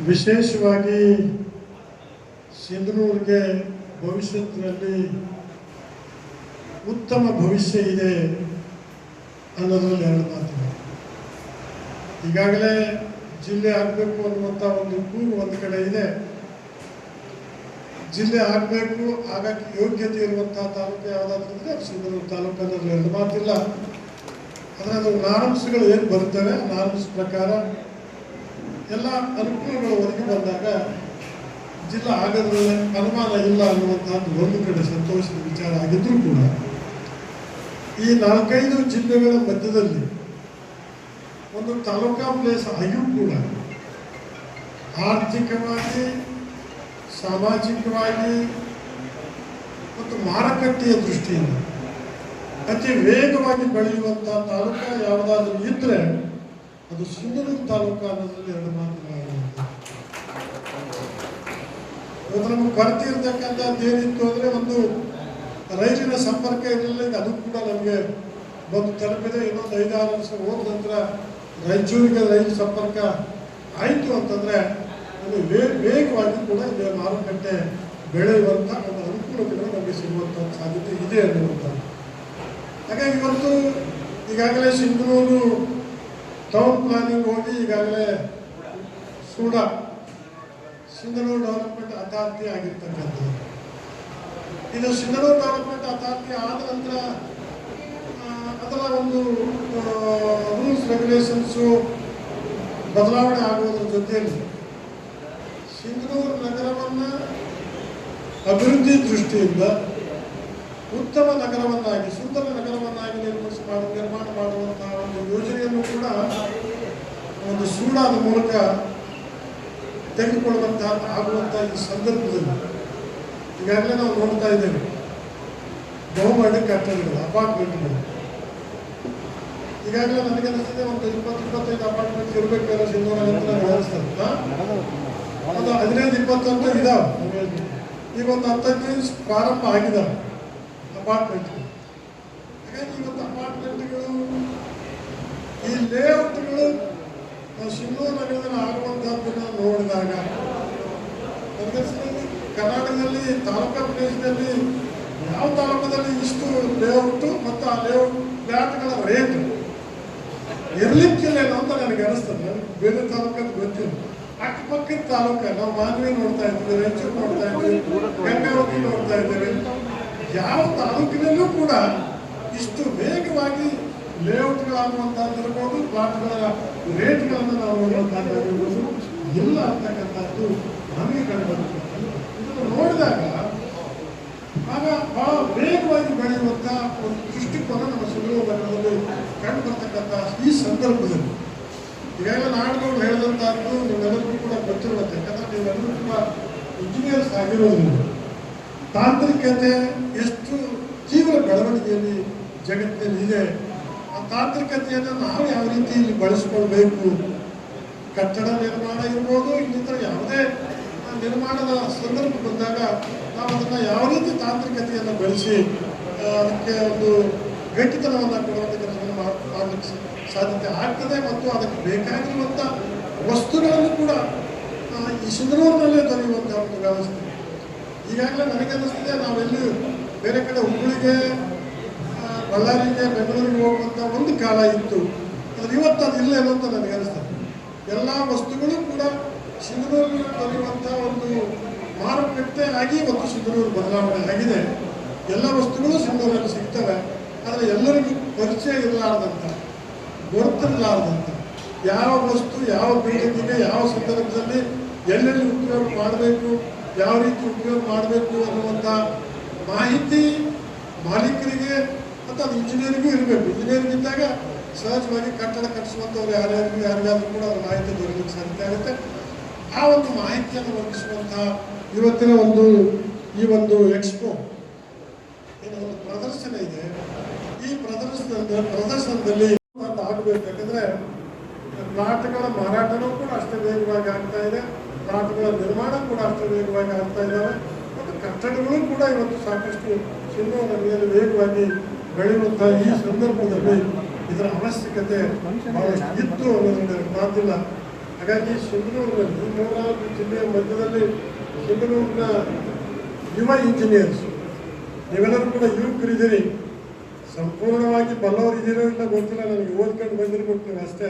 ವಿಶೇಷವಾಗಿ ಸಿಂಧನೂರಿಗೆ ಭವಿಷ್ಯದಲ್ಲಿ ಉತ್ತಮ ಭವಿಷ್ಯ ಇದೆ. ಅನ್ನೋದ್ರಲ್ಲಿ ಎರಡು ಮಾತಿದೆ. ಈಗಾಗಲೇ ಜಿಲ್ಲೆ ಆಗಬೇಕು ಅನ್ನುವಂಥ ಒಂದು ಕೂಗು ಒಂದು ಕಡೆ ಇದೆ. ಜಿಲ್ಲೆ ಆಗಬೇಕು, ಆಗಕ್ಕೆ ಯೋಗ್ಯತೆ ಇರುವಂತಹ ತಾಲೂಕು ಯಾವುದಾದ್ರೂ ಅಂದರೆ ಸಿಂಧನೂರು ತಾಲೂಕು ಅನ್ನೋದ್ರಲ್ಲಿ ಎರಡು ಮಾತಿಲ್ಲ. ಆದರೆ ಅದು ನಾರ್ಮ್ಸ್ಗಳು ಏನು ಬರ್ತವೆ ಆ ನಾರ್ಮ್ಸ್ ಪ್ರಕಾರ ಎಲ್ಲ ಅನುಕೂಲಗಳು ಒದಗಿ ಬಂದಾಗ ಜಿಲ್ಲಾ ಆಗೋದ್ರಲ್ಲಿ ಅನುಮಾನ ಇಲ್ಲ ಅನ್ನುವಂಥದ್ದು ಒಂದು ಕಡೆ ಸಂತೋಷದ ವಿಚಾರ ಆಗಿದ್ರೂ ಕೂಡ ಈ 4-5 ಜಿಲ್ಲೆಗಳ ಮಧ್ಯದಲ್ಲಿ ಒಂದು ತಾಲೂಕಾ ಪ್ಲೇಸ್ ಆಗಿಯೂ ಕೂಡ ಆರ್ಥಿಕವಾಗಿ, ಸಾಮಾಜಿಕವಾಗಿ ಮತ್ತು ಮಾರುಕಟ್ಟೆಯ ದೃಷ್ಟಿಯಿಂದ ಅತಿ ವೇಗವಾಗಿ ಬೆಳೆಯುವಂಥ ತಾಲೂಕು ಯಾವುದಾದ್ರೂ ಇದ್ದರೆ ಅದು ಸಿಂಧನೂರು ತಾಲೂಕು ಅನ್ನೋದ್ರಲ್ಲಿ ಎರಡು ಮಾತುಗಳಾಗಿರುತ್ತೆ. ಇವತ್ತು ನಮಗೆ ಕೊರತೆ ಇರ್ತಕ್ಕಂಥದ್ದು ಏನಿತ್ತು ಅಂದರೆ ಒಂದು ರೈಲಿನ ಸಂಪರ್ಕ ಇರಲಿಲ್ಲ. ಈಗ ಅದು ಕೂಡ ನಮಗೆ ಬಂದು ತಲುಪಿದೆ. ಇನ್ನೊಂದು 5-6 ವರ್ಷ ಹೋದ ನಂತರ ರಾಯಚೂರಿಗೆ ರೈಲು ಸಂಪರ್ಕ ಆಯಿತು ಅಂತಂದರೆ ಅದು ವೇಗವಾಗಿ ಕೂಡ ಇಲ್ಲಿ ಮಾರುಕಟ್ಟೆ ಬೆಳೆಯುವಂಥ ಒಂದು ಅನುಕೂಲತೆಗಳು ನಮಗೆ ಸಿಗುವಂಥ ಸಾಧ್ಯತೆ ಇದೆ ಅನ್ನುವಂಥದ್ದು. ಹಾಗಾಗಿ ಇವತ್ತು ಈಗಾಗಲೇ ಸಿಂಧನೂರು ಟೌನ್ ಪ್ಲಾನಿಂಗ್ ಹೋಗಿ ಈಗಾಗಲೇ ಸಿಂಧನೂರು ಡೆವಲಪ್ಮೆಂಟ್ ಅಥಾರಿಟಿ ಆಗಿರ್ತಕ್ಕಂಥದ್ದು. ಇದು ಸಿಂಧನೂರು ಡೆವಲಪ್ಮೆಂಟ್ ಅಥಾರಿಟಿ ಆದ ನಂತರ ಅದರ ಒಂದು ರೂಲ್ಸ್ ರೆಗ್ಯುಲೇಷನ್ಸು ಬದಲಾವಣೆ ಆಗುವುದರ ಜೊತೆಯಲ್ಲಿ ಸಿಂಧನೂರು ನಗರವನ್ನು ಅಭಿವೃದ್ಧಿ ದೃಷ್ಟಿಯಿಂದ ಉತ್ತಮ ನಗರವನ್ನಾಗಿ, ಸುಂದರ ನಗರವನ್ನಾಗಿ ನಿರ್ಮಾಣ ಮಾಡುವಂತಹ ಒಂದು ಯೋಜನೆಯನ್ನು ಕೂಡ ಒಂದು ಸೂಡಾದ ಮೂಲಕ ತೆಗೆದುಕೊಳ್ಳುವಂತಹ ಆಗುವಂಥ ಈ ಸಂದರ್ಭದಲ್ಲಿ ಈಗಾಗಲೇ ನಾವು ನೋಡ್ತಾ ಇದ್ದೇವೆ ಬಹುಮಹಡಿ ಕಟ್ಟಡಗಳು, ಅಪಾರ್ಟ್ಮೆಂಟ್ಗಳು. ಈಗಾಗಲೇ ನನಗೆ ಅನಿಸ್ತದೆ ಒಂದು 20-25 ಅಪಾರ್ಟ್ಮೆಂಟ್ಸ್ ಇರಬೇಕಲ್ಲ ಸಿಂಧನೂರು ಅಂತ ನನಗೆ ಅನಿಸ್ತದೆ. ಒಂದು 15-20 ಅಂತ ಇದಾವೆ. ಈಗ ಒಂದು 15 ಪ್ರಾರಂಭ ಆಗಿದ್ದಾವೆ ಅಪಾರ್ಟ್ಮೆಂಟ್ಗಳು. ಹಾಗಾಗಿ ಇವತ್ತು ಅಪಾರ್ಟ್ಮೆಂಟ್ಗಳು, ಈ ಲೇಔಟ್ಗಳು ಸಿಂಧನೂರು ನಗರದಲ್ಲಿ ಆಗುವಂತಹದ್ದನ್ನು ನೋಡಿದಾಗ ಕರ್ನಾಟಕದಲ್ಲಿ ತಾಲೂಕಾ ಪ್ರದೇಶದಲ್ಲಿ ಯಾವ ತಾಲೂಕದಲ್ಲಿ ಇಷ್ಟು ಲೇಔಟು ಮತ್ತು ಆ ಫ್ಲಾಟ್ಗಳ ರೇಟ್ ಇರ್ಲಿಕ್ಕಿಲ್ಲೇನೋ ಅಂತ ನನಗೆ ಅನಿಸ್ತದೆ. ಬೇರೆ ತಾಲೂಕಲ್ಲಿ ಗೊತ್ತಿಲ್ಲ. ಅಕ್ಕಪಕ್ಕದ ತಾಲೂಕ ನಾವು ಮಾನ್ವಿ ನೋಡ್ತಾ ಇದ್ದೀವಿ, ರಾಯಚೂರು ನೋಡ್ತಾ ಇದ್ದೀವಿ, ಗಂಗಾವತಿ ನೋಡ್ತಾ ಇದ್ದೇವೆ. ಯಾವ ತಾಲೂಕಿನಲ್ಲೂ ಕೂಡ ಇಷ್ಟು ವೇಗವಾಗಿ ಲೇಔಟ್ಗಳಾಗುವಂಥದ್ದು ಇರ್ಬೋದು, ಪ್ಲಾಟ್ಗಳ ರೇಟ್ಗಳನ್ನು ನಾವು ನೋಡುವಂಥದ್ದಾಗಿರ್ಬೋದು ಇಲ್ಲ ಅಂತಕ್ಕಂಥದ್ದು ನಮಗೆ ಕಂಡುಬರುತ್ತೆ. ಇದನ್ನು ನೋಡಿದಾಗ ಆಗ ಬಹಳ ವೇಗವಾಗಿ ಬೆಳೆಯುವಂಥ ಒಂದು ದೃಷ್ಟಿಕೋನ ನಮ್ಮ ಸಿಂಧನೂರು ನಗರದಲ್ಲಿ ಕಂಡು ಬರ್ತಕ್ಕಂಥ ಈ ಸಂದರ್ಭದಲ್ಲಿ ಈಗಾಗಲೇ ನಾಡುಗಳು ಹೇಳಿದಂಥದ್ದು ನಿಮ್ಮೆಲ್ಲರಿಗೂ ಕೂಡ ಗೊತ್ತಿರುತ್ತೆ. ಯಾಕಂದರೆ ನೀವೆಲ್ಲರೂ ಕೂಡ ಇಂಜಿನಿಯರ್ಸ್ ಆಗಿರೋದ್ರಿಂದ ತಾಂತ್ರಿಕತೆ ಎಷ್ಟು ತೀವ್ರ ಬೆಳವಣಿಗೆಯಲ್ಲಿ ಜಗತ್ತಿನಲ್ಲಿ ಇದೆ, ಆ ತಾಂತ್ರಿಕತೆಯನ್ನು ನಾವು ಯಾವ ರೀತಿ ಇಲ್ಲಿ ಬಳಸಿಕೊಳ್ಬೇಕು, ಕಟ್ಟಡ ನಿರ್ಮಾಣ ಇರ್ಬೋದು, ಇನ್ನಿತರ ಯಾವುದೇ ನಿರ್ಮಾಣದ ಸಂದರ್ಭ ಬಂದಾಗ ನಾವು ಅದನ್ನು ಯಾವ ರೀತಿ ತಾಂತ್ರಿಕತೆಯನ್ನು ಬೆಳೆಸಿ ಅದಕ್ಕೆ ಒಂದು ಗಟ್ಟಿತನವನ್ನು ಕೊಡುವಂಥ ಕೆಲಸವನ್ನು ಮಾಡಲಿಕ್ಕೆ ಸಾಧ್ಯತೆ ಆಗ್ತದೆ. ಮತ್ತು ಅದಕ್ಕೆ ಬೇಕಾಗಿರುವಂಥ ವಸ್ತುಗಳನ್ನು ಕೂಡ ಈ ಸಿಂಧನೂರಿನಲ್ಲೇ ದೊರೆಯುವಂಥ ಒಂದು ವ್ಯವಸ್ಥೆ. ಈಗಾಗಲೇ ನನಗೆ ಅನ್ನಿಸ್ತಿದೆ, ನಾವೆಲ್ಲಿ ಬೇರೆ ಕಡೆ ಹುಬ್ಬಳ್ಳಿಗೆ, ಬಳ್ಳಾರಿಗೆ, ಬೆಂಗಳೂರಿಗೆ ಹೋಗುವಂಥ ಒಂದು ಕಾಲ ಇತ್ತು. ಆದರೆ ಇವತ್ತು ಅದು ಇಲ್ಲ ಅಂತ ನನಗೆ ಅನಿಸ್ತದೆ. ಎಲ್ಲ ವಸ್ತುಗಳು ಕೂಡ ಸಿಂಧನೂರಿನಲ್ಲಿ ದೊರೆಯುವಂಥ ಒಂದು ಮಾರುಕಟ್ಟೆ ಆಗಿ ಇವತ್ತು ಸಿಂಧನೂರು ಬದಲಾವಣೆ ಆಗಿದೆ. ಎಲ್ಲ ವಸ್ತುಗಳು ಸಿಂಧನೂರಲ್ಲಿ ಸಿಗ್ತವೆ. ಆದರೆ ಎಲ್ಲರಿಗೂ ಪರಿಚಯ ಇರಲಾರ್ದಂಥ, ಗೊತ್ತಿರಲಾರ್ದಂಥ ಯಾವ ವಸ್ತು ಯಾವ ಬಿಲ್ಡಿಂಗಿಗೆ ಯಾವ ಸಂದರ್ಭದಲ್ಲಿ ಎಲ್ಲೆಲ್ಲಿ ಉಪಯೋಗ ಮಾಡಬೇಕು, ಯಾವ ರೀತಿ ಉಪಯೋಗ ಮಾಡಬೇಕು ಅನ್ನುವಂಥ ಮಾಹಿತಿ ಮಾಲೀಕರಿಗೆ ಮತ್ತು ಅದು ಇಂಜಿನಿಯರಿಗೂ ಇರಬೇಕು. ಇಂಜಿನಿಯರಿಂಗ್ ಇದ್ದಾಗ ಸಹಜವಾಗಿ ಕಟ್ಟಡ ಕಟ್ಟಿಸುವಂಥವ್ರು ಯಾರಿಗಾದ್ರೂ ಕೂಡ ಅದರ ಮಾಹಿತಿ ದೊರಕಲಿಕ್ಕೆ ಸಾಧ್ಯ ಆಗುತ್ತೆ. ಆ ಒಂದು ಮಾಹಿತಿಯನ್ನು ಒದಗಿಸುವಂತಹ ಇವತ್ತಿನ ಈ ಒಂದು ಎಕ್ಸ್ಪೋ ಏನು ಒಂದು ಪ್ರದರ್ಶನ ಇದೆ. ಈ ಪ್ರದರ್ಶನದಲ್ಲಿ ಆಗಬೇಕು. ಯಾಕಂದರೆ ಪ್ಲಾಟ್ಗಳ ಮಾರಾಟನೂ ಕೂಡ ಅಷ್ಟೇ ವೇಗವಾಗಿ ಆಗ್ತಾ ಇದೆ, ಪ್ಲಾಟ್ಗಳ ನಿರ್ಮಾಣ ಕೂಡ ಅಷ್ಟೇ ವೇಗವಾಗಿ ಆಗ್ತಾ ಇದ್ದಾವೆ, ಮತ್ತು ಕಟ್ಟಡಗಳು ಕೂಡ ಇವತ್ತು ಸಾಕಷ್ಟು ಸಿಂಧನೂರು ನಗರದಲ್ಲಿ ವೇಗವಾಗಿ ಬೆಳೆಯುವಂಥ ಈ ಸಂದರ್ಭದಲ್ಲಿ ಇದರ ಅವಶ್ಯಕತೆ ಬಹಳಷ್ಟು ಇತ್ತು ಅನ್ನೋದನ್ನು ಮಾತಿಲ್ಲ. ಹಾಗಾಗಿ ಸಿಂಧನೂರಿನಲ್ಲಿ 3-4 ಜಿಲ್ಲೆಯ ಮಧ್ಯದಲ್ಲಿ ಸಿಂಧನೂರಿನ ಯುವ ಇಂಜಿನಿಯರ್ಸ್, ನೀವೆಲ್ಲರೂ ಕೂಡ ಯುವಕರಿದ್ದೀರಿ, ಸಂಪೂರ್ಣವಾಗಿ ಬಲ್ಲವರು ಇದ್ದೀರೋ ಇಲ್ಲ ಗೊತ್ತಿಲ್ಲ, ನನಗೆ ಓದ್ಕೊಂಡು ಬಂದಿರ್ಬೇಕು ನೀವು ಅಷ್ಟೇ.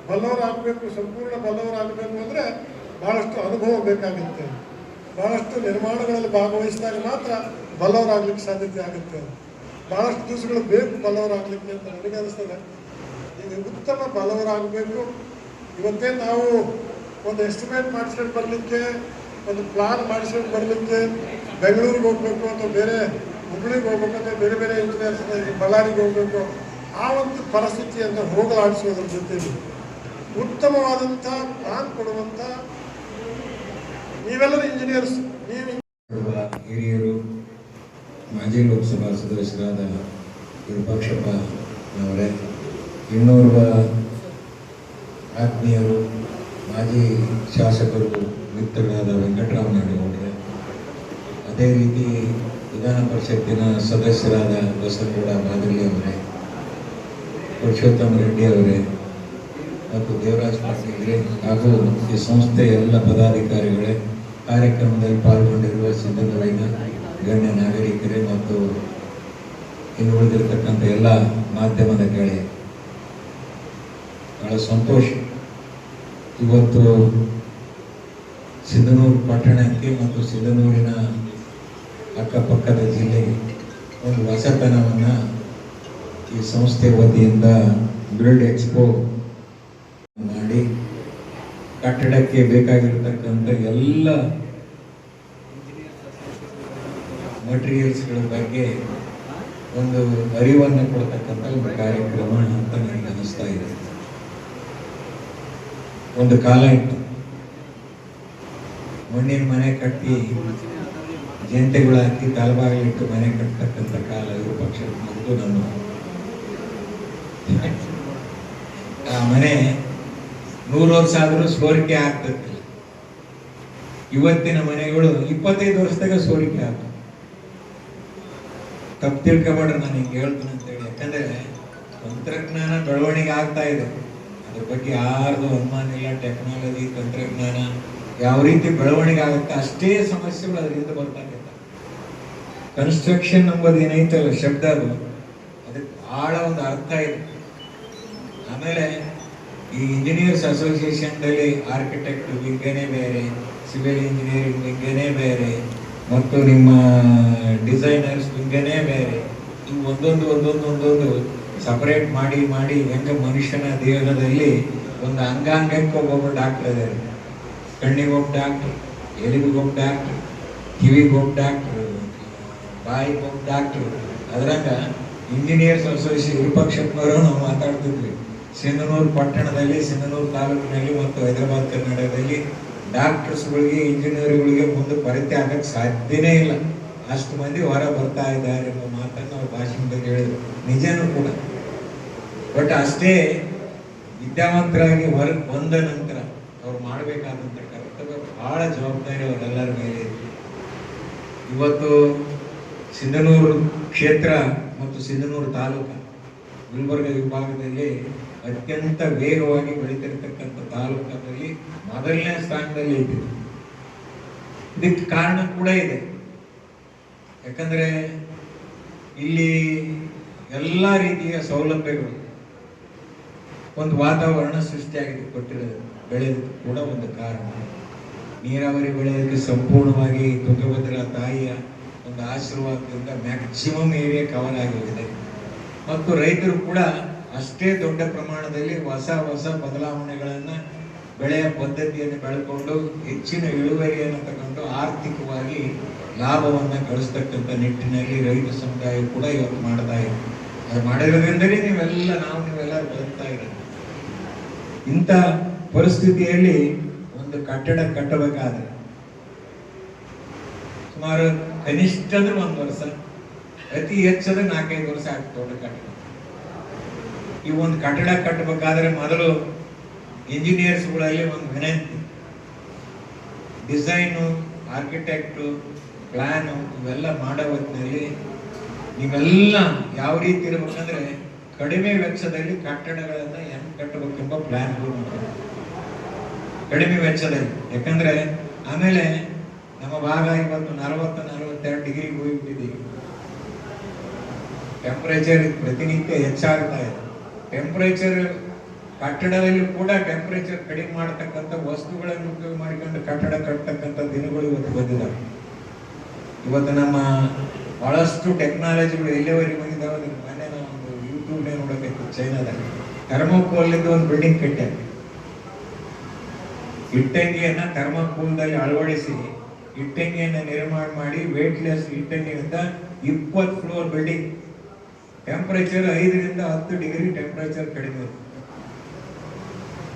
ಬಲ್ಲವರು ಆಗಬೇಕು, ಸಂಪೂರ್ಣ ಬಲ್ಲವರು ಆಗಬೇಕು ಅಂದರೆ ಭಾಳಷ್ಟು ಅನುಭವ ಬೇಕಾಗುತ್ತೆ. ಭಾಳಷ್ಟು ನಿರ್ಮಾಣಗಳಲ್ಲಿ ಭಾಗವಹಿಸಿದಾಗ ಮಾತ್ರ ಬಲ್ಲವರಾಗಲಿಕ್ಕೆ ಸಾಧ್ಯತೆ ಆಗುತ್ತೆ. ಭಾಳಷ್ಟು ದಿವಸಗಳು ಬೇಕು ಬಲ್ಲವರಾಗಲಿಕ್ಕೆ ಅಂತ ನನಗೆ ಅನಿಸ್ತದೆ. ಈಗ ಉತ್ತಮ ಬಲ್ಲವರಾಗಬೇಕು. ಇವತ್ತೇ ನಾವು ಒಂದು ಎಸ್ಟಿಮೇಟ್ ಮಾಡಿಸ್ಕೊಂಡು ಬರಲಿಕ್ಕೆ, ಒಂದು ಪ್ಲಾನ್ ಮಾಡಿಸ್ಕೊಂಡು ಬರಲಿಕ್ಕೆ ಬೆಂಗಳೂರಿಗೆ ಹೋಗಬೇಕು ಅಥವಾ ಬೇರೆ ಹುಬ್ಬಳ್ಳಿಗೆ ಹೋಗ್ಬೇಕು ಅಥವಾ ಬೇರೆ ಬೇರೆ ಇಂಜಿನಿಯರ್ಸ್ ಬಳ್ಳಾರಿಗೆ ಹೋಗಬೇಕು, ಆ ಒಂದು ಪರಿಸ್ಥಿತಿಯನ್ನು ಹೋಗಲಾಡಿಸೋದ್ರ ಜೊತೆಗೆ ಉತ್ತಮವಾದಂಥ ಪ್ಲಾನ್ ಕೊಡುವಂಥ ನೀವೆಲ್ಲರೂ ಇಂಜಿನಿಯರ್ಸ್, ನೀವು ಹಿರಿಯರು, ಮಾಜಿ ಲೋಕಸಭಾ ಸದಸ್ಯರಾದ ವಿರೂಪಾಕ್ಷಪ್ಪನವರೇ, ಇನ್ನೋರ್ವ ಆತ್ಮೀಯರು, ಮಾಜಿ ಶಾಸಕರು ಮಿತ್ರರಾದ ವೆಂಕಟರಾಮಯ್ಯನವರೇ, ಅದೇ ರೀತಿ ವಿಧಾನ ಪರಿಷತ್ತಿನ ಸದಸ್ಯರಾದ ಬಸನಗೌಡ ಮಾದರಿ ಅವರೇ, ಪುರುಷೋತ್ತಮ ರೆಡ್ಡಿ ಅವರೇ ಮತ್ತು ದೇವರಾಜ್ ಪಾಟೀಲ್ರೆ ಹಾಗೂ ಈ ಸಂಸ್ಥೆಯ ಎಲ್ಲ ಪದಾಧಿಕಾರಿಗಳೇ, ಕಾರ್ಯಕ್ರಮದಲ್ಲಿ ಪಾಲ್ಗೊಂಡಿರುವ ಸಿದ್ಧಗಂಗೆಯ ಗಣ್ಯ ನಾಗರಿಕರೇ ಮತ್ತು ಇನ್ನು ಉಳಿದಿರತಕ್ಕಂಥ ಎಲ್ಲ ಮಾಧ್ಯಮದ ಗೆಳೆಯ, ಬಹಳ ಸಂತೋಷ. ಇವತ್ತು ಸಿಂಧನೂರು ಪಟ್ಟಣಕ್ಕೆ ಮತ್ತು ಸಿಂಧನೂರಿನ ಅಕ್ಕಪಕ್ಕದ ಜಿಲ್ಲೆಗೆ ಒಂದು ಹೊಸತನವನ್ನು ಈ ಸಂಸ್ಥೆ ವತಿಯಿಂದ ಬಿಲ್ಡ್ ಎಕ್ಸ್ಪೋ ಮಾಡಿ ಕಟ್ಟಡಕ್ಕೆ ಬೇಕಾಗಿರ್ತಕ್ಕಂಥ ಎಲ್ಲ ಮಟೀರಿಯಲ್ಸ್ಗಳ ಬಗ್ಗೆ ಒಂದು ಅರಿವನ್ನು ಕೊಡ್ತಕ್ಕಂಥ ಒಂದು ಕಾರ್ಯಕ್ರಮ ಅಂತ ನನಗೆ ಅನಿಸ್ತಾ ಇದೆ. ಒಂದು ಕಾಲ ಇತ್ತು, ಮಣ್ಣಿನ ಮನೆ ಕಟ್ಟಿ ಜಂಟೆಗಳು ಹಾಕಿ ಕಾಲುಬಾಗಿಲಿಟ್ಟು ಮನೆ ಕಟ್ಟತಕ್ಕಂಥ ಕಾಲ ವಿರೂಪಾಕ್ಷ ಮತ್ತು ನಮ್ಮ ಆ ಮನೆ 100 ವರ್ಷ ಆದರೂ ಸೋರಿಕೆ ಆಗ್ತಿರ್ತಿಲ್ಲ. ಇವತ್ತಿನ ಮನೆಗಳು 25 ವರ್ಷದಾಗ ಸೋರಿಕೆ ಆಗ್ತದೆ. ತಪ್ಪು ತಿಳ್ಕೊಬೇಡ್ರಿ ನಾನು ಹಿಂಗೆ ಹೇಳ್ತೀನಿ ಅಂತೇಳಿ. ಯಾಕಂದ್ರೆ ತಂತ್ರಜ್ಞಾನ ಬೆಳವಣಿಗೆ ಆಗ್ತಾ ಇದೆ, ಅದ್ರ ಬಗ್ಗೆ ಯಾರ್ದು ಅನುಮಾನ ಇಲ್ಲ. ಟೆಕ್ನಾಲಜಿ, ತಂತ್ರಜ್ಞಾನ ಯಾವ ರೀತಿ ಬೆಳವಣಿಗೆ ಆಗುತ್ತೆ ಅಷ್ಟೇ ಸಮಸ್ಯೆಗಳು ಅದರಿಂದ ಬರ್ತಾ ಇದೆ. ಕನ್ಸ್ಟ್ರಕ್ಷನ್ ಎಂಬುದು ಏನೈತಲ್ಲ ಶಬ್ದ, ಅದಕ್ಕೆ ಬಹಳ ಒಂದು ಅರ್ಥ ಇದೆ. ಆಮೇಲೆ ಈ ಇಂಜಿನಿಯರ್ಸ್ ಅಸೋಸಿಯೇಷನ್ದಲ್ಲಿ ಆರ್ಕಿಟೆಕ್ಟ್ ವಿಂಗನೇ ಬೇರೆ, ಸಿವಿಲ್ ಇಂಜಿನಿಯರಿಂಗ್ ವಿಂಗನೇ ಬೇರೆ ಮತ್ತು ನಿಮ್ಮ ಡಿಸೈನರ್ಸ್ ವಿಂಗನೇ ಬೇರೆ, ಇವು ಒಂದೊಂದು ಸಪರೇಟ್ ಮಾಡಿ ಹೆಂಗೆ ಮನುಷ್ಯನ ದೇಹದಲ್ಲಿ ಒಂದು ಅಂಗಾಂಗಕ್ಕೆ ಒಬ್ಬೊಬ್ಬರು ಡಾಕ್ಟರ್ ಇದ್ದಾರೆ. ಕಣ್ಣಿಗೆ ಒಬ್ಬ ಡಾಕ್ಟ್ರು, ಎಲಿಗೆ ಒಬ್ಬ ಡಾಕ್ಟ್ರು, ಕಿವಿಗೆ ಒಬ್ಬ ಡಾಕ್ಟ್ರು, ಬಾಯಿಗೆ ಒಬ್ಬ ಡಾಕ್ಟ್ರು. ಅದ್ರಾಗ ಇಂಜಿನಿಯರ್ಸ್ ಅಸೋಸಿಯೇಷನ್ ವಿರೂಪಾಕ್ಷಪ್ಪನವರು ನಾವು ಮಾತಾಡ್ತಿದ್ವಿ. ಸಿಂಧನೂರು ಪಟ್ಟಣದಲ್ಲಿ, ಸಿಂಧನೂರು ತಾಲೂಕಿನಲ್ಲಿ ಮತ್ತು ಹೈದರಾಬಾದ್ ಕರ್ನಾಟಕದಲ್ಲಿ ಡಾಕ್ಟರ್ಸ್ಗಳಿಗೆ, ಇಂಜಿನಿಯರ್ಗಳಿಗೆ ಮುಂದೆ ಕೊರತೆ ಆಗಕ್ಕೆ ಸಾಧ್ಯನೇ ಇಲ್ಲ. ಅಷ್ಟು ಮಂದಿ ಹೊರ ಬರ್ತಾ ಇದ್ದಾರೆ ಎಂಬ ಮಾತನ್ನು ಅವ್ರ ಭಾಷಣದಲ್ಲಿ ಹೇಳಿದ್ರು. ನಿಜನೂ ಕೂಡ. ಬಟ್ ಅಷ್ಟೇ ವಿದ್ಯಾವಂತರಾಗಿ ಹೊರಗೆ ಬಂದ ನಂತರ ಅವ್ರು ಮಾಡಬೇಕಾದಂಥ ಕರ್ತವ್ಯ ಬಹಳ ಜವಾಬ್ದಾರಿ ಅವರೆಲ್ಲರ ಮೇಲೆ. ಇವತ್ತು ಸಿಂಧನೂರು ಕ್ಷೇತ್ರ ಮತ್ತು ಸಿಂಧನೂರು ತಾಲೂಕು ಗುಲ್ಬರ್ಗ ವಿಭಾಗದಲ್ಲಿ ಅತ್ಯಂತ ವೇಗವಾಗಿ ಬೆಳೀತಿರ್ತಕ್ಕಂಥ ತಾಲೂಕಲ್ಲಿ ಮೊದಲನೇ ಸ್ಥಾನದಲ್ಲಿ ಇದೆ. ಇದಕ್ಕೆ ಕಾರಣ ಕೂಡ ಇದೆ. ಯಾಕಂದ್ರೆ ಇಲ್ಲಿ ಎಲ್ಲ ರೀತಿಯ ಸೌಲಭ್ಯಗಳು, ಒಂದು ವಾತಾವರಣ ಸೃಷ್ಟಿಯಾಗಿದೆ ಕೊಟ್ಟಿರೋದು, ಬೆಳೆಯೋದಕ್ಕೆ ಕೂಡ ಒಂದು ಕಾರಣ. ನೀರಾವರಿ ಬೆಳೆಯೋದಕ್ಕೆ ಸಂಪೂರ್ಣವಾಗಿ ತುಂಗಭದ್ರಾ ತಾಯಿಯ ಒಂದು ಆಶೀರ್ವಾದದಿಂದ ಮ್ಯಾಕ್ಸಿಮಮ್ ಏರಿಯಾ ಕವರ್ ಆಗಿದೆ. ಮತ್ತು ರೈತರು ಕೂಡ ಅಷ್ಟೇ ದೊಡ್ಡ ಪ್ರಮಾಣದಲ್ಲಿ ಹೊಸ ಬದಲಾವಣೆಗಳನ್ನು, ಬೆಳೆಯ ಪದ್ಧತಿಯನ್ನು ಬೆಳ್ಕೊಂಡು ಹೆಚ್ಚಿನ ಇಳುವರಿಯನ್ನು ತಗೊಂಡು ಆರ್ಥಿಕವಾಗಿ ಲಾಭವನ್ನು ಗಳಿಸ್ತಕ್ಕಂಥ ನಿಟ್ಟಿನಲ್ಲಿ ರೈತ ಸಮುದಾಯ ಕೂಡ ಇವತ್ತು ಮಾಡ್ತಾ ಇದೆ. ಅದು ಮಾಡಿರೋದ್ರಿಂದಲೇ ನೀವೆಲ್ಲ ಬದುಕ್ತಾ ಇರೋದು. ಇಂಥ ಪರಿಸ್ಥಿತಿಯಲ್ಲಿ ಒಂದು ಕಟ್ಟಡ ಕಟ್ಟಬೇಕಾದ್ರೆ ಸುಮಾರು ಕನಿಷ್ಠ ಅಂದ್ರೆ 1 ವರ್ಷ, ಅತಿ ಹೆಚ್ಚಾದ್ರೆ 4-5 ವರ್ಷ ಆಗ್ತದೆ ದೊಡ್ಡ ಕಟ್ಟಡ. ಈ ಒಂದು ಕಟ್ಟಡ ಕಟ್ಟಬೇಕಾದ್ರೆ ಮೊದಲು ಇಂಜಿನಿಯರ್ಸ್ಗಳಲ್ಲಿ ಒಂದು ವಿನಂತಿ, ಡಿಸೈನು, ಆರ್ಕಿಟೆಕ್ಟು, ಪ್ಲಾನು ಇವೆಲ್ಲ ಮಾಡೋ ಹೊತ್ತಿನಲ್ಲಿ ನೀವೆಲ್ಲ ಯಾವ ರೀತಿ ಇರ್ಬೇಕಂದ್ರೆ ಕಡಿಮೆ ವೆಚ್ಚದಲ್ಲಿ ಕಟ್ಟಡಗಳನ್ನು ಹೆಂಗೆ ಕಟ್ಟಬೇಕೆಂಬ ಪ್ಲಾನ್ಗಳು ಮಾಡಬೇಕು. ಕಡಿಮೆ ವೆಚ್ಚದಲ್ಲಿ. ಯಾಕಂದ್ರೆ ಆಮೇಲೆ ನಮ್ಮ ಭಾಗ ಇವತ್ತು 40-42 ಡಿಗ್ರಿಗೆ ಹೋಗಿಬಿಟ್ಟಿದ್ದೀವಿ. ಟೆಂಪರೇಚರ್ ಪ್ರತಿನಿತ್ಯ ಹೆಚ್ಚಾಗ್ತಾ ಇದೆ. ಟೆಂಪರೇಚರ್ ಕಟ್ಟಡದಲ್ಲಿ ಕೂಡ ಟೆಂಪರೇಚರ್ ಕಡಿಮೆ ಮಾಡತಕ್ಕಂಥ ವಸ್ತುಗಳನ್ನು ಉಪಯೋಗ ಮಾಡಿಕೊಂಡು ಕಟ್ಟಡ ಕಟ್ಟತಕ್ಕಂಥ ದಿನಗಳು ಇವತ್ತು ಬಂದಿದ್ದಾವೆ. ಇವತ್ತು ನಮ್ಮ ಬಹಳಷ್ಟು ಟೆಕ್ನಾಲಜಿಗಳು ಎಲ್ಲಿವರೆಗೆ ಬಂದಿದ್ದಾವೆ. ಮೊನ್ನೆ ನಾವು ಒಂದು ಯೂಟ್ಯೂಬ್ನೇ ನೋಡಬೇಕು, ಚೈನಾದಲ್ಲಿ ಥರ್ಮೋಕೋಲಿಂದ ಒಂದು ಬಿಲ್ಡಿಂಗ್ ಕಟ್ಟ್ಯಾರ. ಇಟ್ಟಂಗಿಯನ್ನ ಥರ್ಮೋಕೋಲ್ದಲ್ಲಿ ಅಳವಡಿಸಿ ಇಟ್ಟಂಗಿಯನ್ನ ನಿರ್ಮಾಣ ಮಾಡಿ ವೇಟ್ಲೆಸ್ ಇಟ್ಟಂಗಿಯಿಂದ 20 ಫ್ಲೋರ್ ಬಿಲ್ಡಿಂಗ್. ಟೆಂಪರೇಚರ್ 5 ರಿಂದ 10 ಡಿಗ್ರಿ ಟೆಂಪರೇಚರ್ ಕಡಿಮೆ.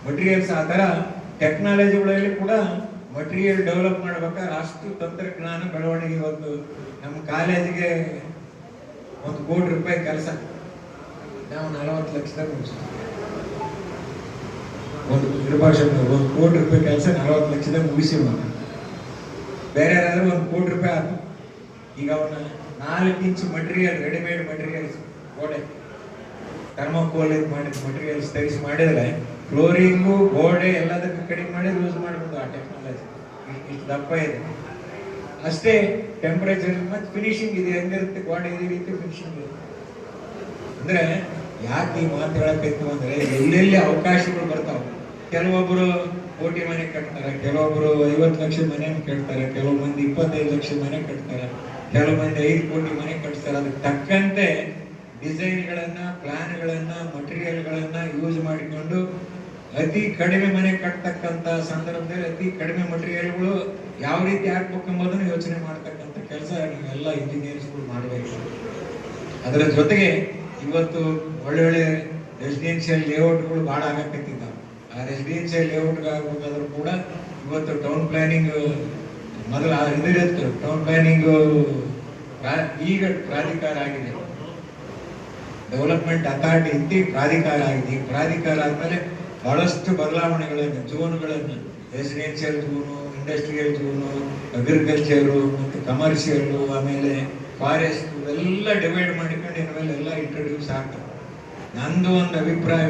ಮಟೀರಿಯಲ್ಸ್ ಆ ಥರ ಟೆಕ್ನಾಲಜಿಗಳಲ್ಲಿ ಕೂಡ ಮಟೀರಿಯಲ್ ಡೆವಲಪ್ ಮಾಡ್ಬೇಕಾದ್ರೆ ಅಷ್ಟು ತಂತ್ರಜ್ಞಾನ ಬೆಳವಣಿಗೆ. ಇವತ್ತು ನಮ್ಮ ಕಾಲೇಜಿಗೆ 1 ಕೋಟಿ ರೂಪಾಯಿ ಕೆಲಸ ನಾವು 40 ಲಕ್ಷದಾಗ ಮುಗಿಸ್ತೀವಿ. ಒಂದು 1 ಕೋಟಿ ರೂಪಾಯಿ ಕೆಲಸ 40 ಲಕ್ಷದಾಗ ಮುಗಿಸಿವ. ಬೇರೆ ಯಾರಾದ್ರೂ 1 ಕೋಟಿ ರೂಪಾಯಿ ಆಯ್ತು. ಈಗ ಅವನ್ನ 4 ಇಂಚ್ ಮಟೀರಿಯಲ್, ರೆಡಿಮೇಡ್ ಮಟೀರಿಯಲ್ಸ್, ಗೋಡೆ ಥರ್ಮೋಕೋಲ್ ಮಾಡಿದ ಮಟೀರಿಯಲ್ಸ್ ತರಿಸಿ ಮಾಡಿದ್ರೆ ಫ್ಲೋರಿಂಗು ಗೋಡೆ ಎಲ್ಲದಕ್ಕೂ ಕಡಿಮೆ ಮಾಡಿ ಯೂಸ್ ಮಾಡ್ಬೋದು. ಆ ಟೆಕ್ನಾಲಜಿ ಇಷ್ಟು ದಪ್ಪ ಇದೆ. ಅಷ್ಟೇ ಟೆಂಪರೇಚರ್ ಮತ್ತು ಫಿನಿಶಿಂಗ್ ಇದೆ. ಹೆಂಗಿರುತ್ತೆ ಗೋಡೆ ಇದೇ ರೀತಿ ಫಿನಿಶಿಂಗ್ ಇದೆ. ಅಂದ್ರೆ ಯಾಕೆ ಈ ಮಾತು ಹೇಳಕ್ಕಾಯ್ತು ಅಂದ್ರೆ ಎಲ್ಲೆಲ್ಲಿ ಅವಕಾಶಗಳು ಬರ್ತಾವೆ. ಕೆಲವೊಬ್ಬರು ಕೋಟಿ ಮನೆ ಕಟ್ತಾರೆ, ಕೆಲವೊಬ್ಬರು 50 ಲಕ್ಷದ ಮನೆ ಕಟ್ತಾರೆ, ಕೆಲವು ಮಂದಿ 25 ಲಕ್ಷದ ಮನೆ ಕಟ್ತಾರೆ, ಕೆಲವು ಮಂದಿ 5 ಕೋಟಿ ಮನೆ ಕಟ್ತಾರೆ. ಅದಕ್ಕೆ ತಕ್ಕಂತೆ ಡಿಸೈನ್ಗಳನ್ನ, ಪ್ಲಾನ್ಗಳನ್ನ, ಮಟೀರಿಯಲ್ಗಳನ್ನ ಯೂಸ್ ಮಾಡಿಕೊಂಡು ಅತಿ ಕಡಿಮೆ ಮನೆ ಕಟ್ತಕ್ಕಂಥ ಸಂದರ್ಭದಲ್ಲಿ ಅತಿ ಕಡಿಮೆ ಮಟೀರಿಯಲ್ಗಳು ಯಾವ ರೀತಿ ಹಾಕ್ಬೇಕು ಎಂಬುದನ್ನು ಯೋಚನೆ ಮಾಡ್ತಕ್ಕಂಥ ಕೆಲಸ ನೀವೆಲ್ಲ ಇಂಜಿನಿಯರ್ಸ್ಗಳು ಮಾಡಬೇಕು. ಅದರ ಜೊತೆಗೆ ಇವತ್ತು ಒಳ್ಳೊಳ್ಳೆ ರೆಸಿಡೆನ್ಷಿಯಲ್ ಲೇಔಟ್ಗಳು ಭಾಳ ಆಗಕತ್ತಿದ್ದಾವೆ. ಆ ರೆಸಿಡೆನ್ಷಿಯಲ್ ಲೇಔಟ್ಗೆ ಆಗ್ಬೇಕಾದ್ರೂ ಕೂಡ ಇವತ್ತು ಟೌನ್ ಪ್ಲಾನಿಂಗ್ ಮೊದಲು ಇದಿರುತ್ತೆ. ಟೌನ್ ಪ್ಲಾನಿಂಗ್ ಈಗ ಪ್ರಾಧಿಕಾರ ಆಗಿದೆ, ಡೆವಲಪ್ಮೆಂಟ್ ಅಥಾರಿಟಿ ಇಂತಿ ಪ್ರಾಧಿಕಾರ ಆಗಿದೆ. ಈ ಪ್ರಾಧಿಕಾರ ಆದ್ಮೇಲೆ ಬಹಳಷ್ಟು ಬದಲಾವಣೆಗಳನ್ನು, ಝೋನ್ಗಳನ್ನು, residential zone, industrial zone, agriculture ಮತ್ತು ಕಮರ್ಷಿಯಲ್, ಆಮೇಲೆ ಫಾರೆಸ್ಟ್ ಇವೆಲ್ಲ ಡಿವೈಡ್ ಮಾಡಿಕೊಂಡು ಇನ್ಮೇಲೆಲ್ಲ ಇಂಟ್ರೊಡ್ಯೂಸ್ ಆಗ್ತವೆ. ನಂದು ಒಂದು ಅಭಿಪ್ರಾಯ,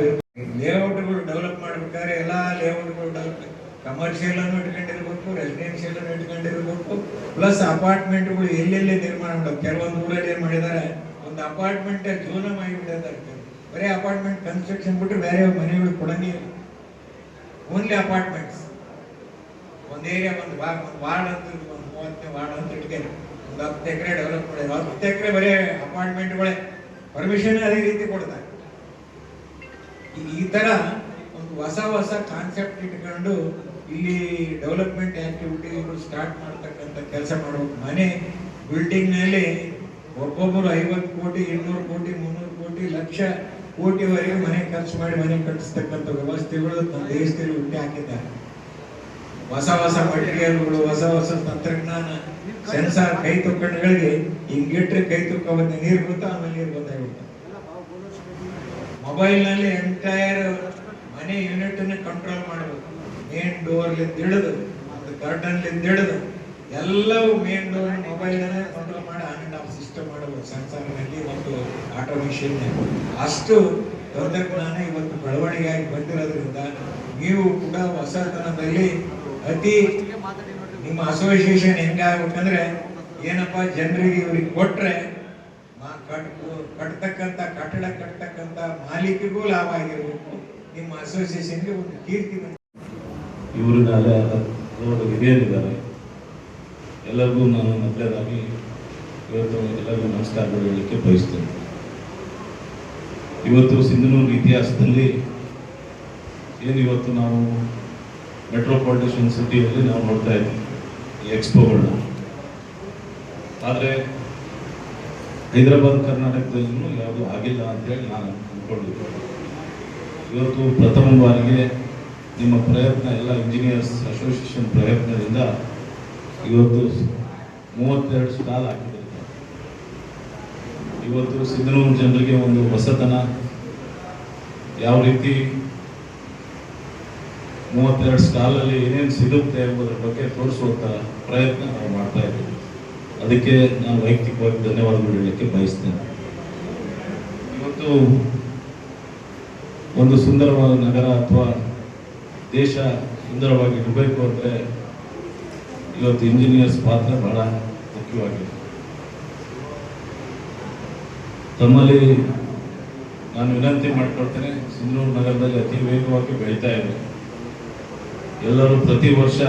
ಲೇಔಟ್ಗಳು ಡೆವಲಪ್ ಮಾಡ್ಬೇಕಾದ್ರೆ ಎಲ್ಲ ಲೇಔಟ್ಗಳು ಡೆವಲಪ್ ಕಮರ್ಷಿಯಲ್ ಅನ್ನು ಇಟ್ಕೊಂಡಿರ್ಬೇಕು, ರೆಸಿಡೆನ್ಷಿಯಲ್ ಅನ್ನು ಇಟ್ಕೊಂಡಿರ್ಬೇಕು, ಪ್ಲಸ್ ಅಪಾರ್ಟ್ಮೆಂಟ್ಗಳು ಎಲ್ಲೆಲ್ಲಿ ನಿರ್ಮಾಣ ಮಾಡೋದು. ಕೆಲವೊಂದು ಊರಲ್ಲಿ ಏನ್ ಮಾಡಿದ್ದಾರೆ, ಒಂದು ಅಪಾರ್ಟ್ಮೆಂಟ್ ಜೋನ ಮಾಡಿಬಿಟ್ಟಿದ್ದಾರೆ. ಬರೀ ಅಪಾರ್ಟ್ಮೆಂಟ್ ಕನ್ಸ್ಟ್ರಕ್ಷನ್ ಬಿಟ್ಟರೆ ಬೇರೆ ಮನೆಗಳು ಕೊಡಂಗಿಲ್ಲ. Only apartments. ಒಂದು ಏರಿಯಾ, ಒಂದು ವಾರ್ಡ್ ಅಂತ, ಒಂದು 30ನೇ ವಾರ್ಡ್ ಅಂತ ಇಟ್ಕೊಂಡು ಒಂದು 10 ಎಕರೆ ಡೆವಲಪ್ ಮಾಡಿದ್ರು. 10 ಎಕರೆ ಬರೀ ಅಪಾರ್ಟ್ಮೆಂಟ್ಗಳೇ, ಪರ್ಮಿಷನ್ ಅದೇ ರೀತಿ ಕೊಡ್ತಾರೆ. ಈ ತರ ಒಂದು ಹೊಸ ಕಾನ್ಸೆಪ್ಟ್ ಇಟ್ಕೊಂಡು ಇಲ್ಲಿ ಡೆವಲಪ್ಮೆಂಟ್ ಆಕ್ಟಿವಿಟಿಗಳು ಸ್ಟಾರ್ಟ್ ಮಾಡ್ತಕ್ಕಂಥ ಕೆಲಸ ಮಾಡಬೇಕು. ಮನೆ ಬಿಲ್ಡಿಂಗ್ ನಲ್ಲಿ ಒಬ್ಬೊಬ್ಬರು 50 ಕೋಟಿ, 200 ಕೋಟಿ, 300 ಕೋಟಿ, ಲಕ್ಷ ಕೋಟಿವರೆಗೆ ಮನೆ ಖರ್ಚು ಮಾಡಿ ಮನೆ ಕಟ್ಟಿಸ್ತಕ್ಕಂಥ ವ್ಯವಸ್ಥೆಗಳು ನಮ್ಮ ದೇಶದಲ್ಲಿ ಹುಟ್ಟಿ ಹಾಕಿದ್ದಾರೆ. ಹೊಸ ಮಟೀರಿಯಲ್ಗಳು, ಹೊಸ ತಂತ್ರಜ್ಞಾನ, ಸೆನ್ಸಾರ್, ಕೈ ತುಕ್ಕಣಗಳಿಗೆ ಹಿಂಗಿಟ್ರೆ ಕೈ ತುಕ್ಕೋಬಂದ ನೀರು ಬರುತ್ತಾ, ಆಮೇಲೆ ನೀರು ಗೊತ್ತಾಗುತ್ತೆ. ಮೊಬೈಲ್ ನಲ್ಲಿ ಎಂಟೈರ್ ಮನೆ ಯೂನಿಟ್ ಅನ್ನು ಕಂಟ್ರೋಲ್ ಮಾಡಬೇಕು. ಮೇನ್ ಡೋರ್ ಹಿಡಿದು, ಒಂದು ಕರ್ಟನ್ ಹಿಡಿದು ಎಲ್ಲವೂ ಮೇನ್ ಡೋರ್ ಮೊಬೈಲ್ ಕಂಟ್ರೋಲ್ ಮಾಡಿ ಆನ್ ಅಂಡ್ ಆಫ್ ಸಿಸ್ಟಮ್ ಮಾಡಬಹುದು. ಸೆನ್ಸಾರ್ ನಲ್ಲಿ ಮತ್ತು ಆಟೋಮೇಷನ್. ಅಷ್ಟು ತಂತ್ರಜ್ಞಾನ ಇವತ್ತು ಬೆಳವಣಿಗೆಯಾಗಿ ಬಂದಿರೋದ್ರಿಂದ ನೀವು ಕೂಡ ಹೊಸತನದಲ್ಲಿ ಅತಿ ನಿಮ್ಮ ಅಸೋಸಿಯೇಷನ್ ಹೆಂಗಾಗ್ಬೇಕಂದ್ರೆ ಏನಪ್ಪಾ, ಜನರಿಗೆ ಇವ್ರಿಗೆ ಕೊಟ್ರೆ ಕಟ್ಟತಕ್ಕಂಥ ಕಟ್ಟಡ ಕಟ್ಟತಕ್ಕಂಥ ಮಾಲೀಕಿಗೂ ಲಾಭ ಆಗಿರ್ಬೇಕು, ನಿಮ್ಮ ಅಸೋಸಿಯೇಷನ್ಗೆ ಒಂದು ಕೀರ್ತಿ. ಇವ್ರನ್ನೆಲ್ಲ ಹಿರಿಯರಿದ್ದಾರೆ. ಎಲ್ಲರಿಗೂ ನಾನು ಮೊದಲನೇದಾಗಿ ಇವತ್ತು ಎಲ್ಲರಿಗೂ ನಮಸ್ಕಾರಗಳು ಹೇಳಲಿಕ್ಕೆ ಬಯಸ್ತೇನೆ. ಇವತ್ತು ಸಿಂಧನೂರು ಇತಿಹಾಸದಲ್ಲಿ ಏನು ಇವತ್ತು ನಾವು ಮೆಟ್ರೋಪಾಲಿಟನ್ ಸಿಟಿಯಲ್ಲಿ ನಾವು ನೋಡ್ತಾ ಇದ್ವಿ ಈ ಎಕ್ಸ್ಪೋಗಳನ್ನ. ಆದರೆ ಹೈದರಾಬಾದ್ ಕರ್ನಾಟಕದಲ್ಲೂ ಯಾವುದು ಆಗಿಲ್ಲ ಅಂತೇಳಿ ನಾನು ಅಂದ್ಕೊಂಡಿದ್ದೆ. ಇವತ್ತು ಪ್ರಥಮ ಬಾರಿಗೆ ನಿಮ್ಮ ಪ್ರಯತ್ನ, ಎಲ್ಲ ಇಂಜಿನಿಯರ್ಸ್ ಅಸೋಸಿಯೇಷನ್ ಪ್ರಯತ್ನದಿಂದ ಇವತ್ತು 32 ಸ್ಟಾಲ್ ಹಾಕಿದ್ದಾರೆ. ಇವತ್ತು ಸಿಂಧನೂರು ಜನರಿಗೆ ಒಂದು ಹೊಸತನ, ಯಾವ ರೀತಿ 32 ಸ್ಟಾಲಲ್ಲಿ ಏನೇನು ಸಿಗುತ್ತೆ ಎಂಬುದರ ಬಗ್ಗೆ ತೋರಿಸುವಂಥ ಪ್ರಯತ್ನ ನಾವು ಮಾಡ್ತಾ ಇದ್ದೀವಿ. ಅದಕ್ಕೆ ನಾನು ವೈಯಕ್ತಿಕವಾಗಿ ಧನ್ಯವಾದಗಳು ಹೇಳಲಿಕ್ಕೆ ಬಯಸ್ತೇನೆ. ಇವತ್ತು ಒಂದು ಸುಂದರವಾದ ನಗರ ಅಥವಾ ದೇಶ ಸುಂದರವಾಗಿ ಇರಬೇಕು ಅಂದರೆ ಇವತ್ತು ಇಂಜಿನಿಯರ್ಸ್ ಪಾತ್ರ ಬಹಳ ಮುಖ್ಯವಾಗಿದೆ. ತಮ್ಮಲ್ಲಿ ನಾನು ವಿನಂತಿ ಮಾಡಿಕೊಳ್ತೇನೆ. ಸಿಂಧನೂರು ನಗರದಲ್ಲಿ ಅತಿ ವೇಗವಾಗಿ ಬೆಳೀತಾ ಇದೆ. ಎಲ್ಲರೂ ಪ್ರತಿ ವರ್ಷ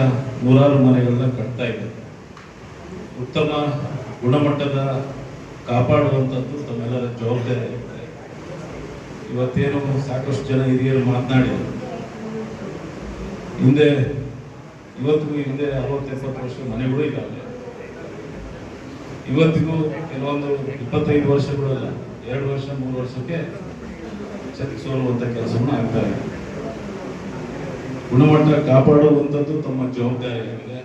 ನೂರಾರು ಮನೆಗಳನ್ನ ಕಟ್ತಾ ಇದ್ದಾರೆ. ಉತ್ತಮ ಗುಣಮಟ್ಟದ ಕಾಪಾಡುವಂಥದ್ದು ತಮ್ಮೆಲ್ಲರ ಜವಾಬ್ದಾರಿ ಇರುತ್ತೆ. ಇವತ್ತೇನು ಸಾಕಷ್ಟು ಜನ ಹಿರಿಯರು ಮಾತನಾಡಿದರು. ಹಿಂದೆ 60-70 ವರ್ಷ ಮನೆಗಳು ಇದ್ದಾವೆ. ಇವತ್ತಿಗೂ ಕೆಲವೊಂದು 25 ವರ್ಷಗಳಲ್ಲ, 2 ವರ್ಷ 3 ವರ್ಷಕ್ಕೆ ಛತ್ ಸೋರುವಂಥ ಕೆಲಸವನ್ನು ಆಗ್ತಾ ಇದೆ. ಗುಣಮಟ್ಟ ಕಾಪಾಡುವಂಥದ್ದು ತಮ್ಮ ಜವಾಬ್ದಾರಿಯಾಗಿದೆ.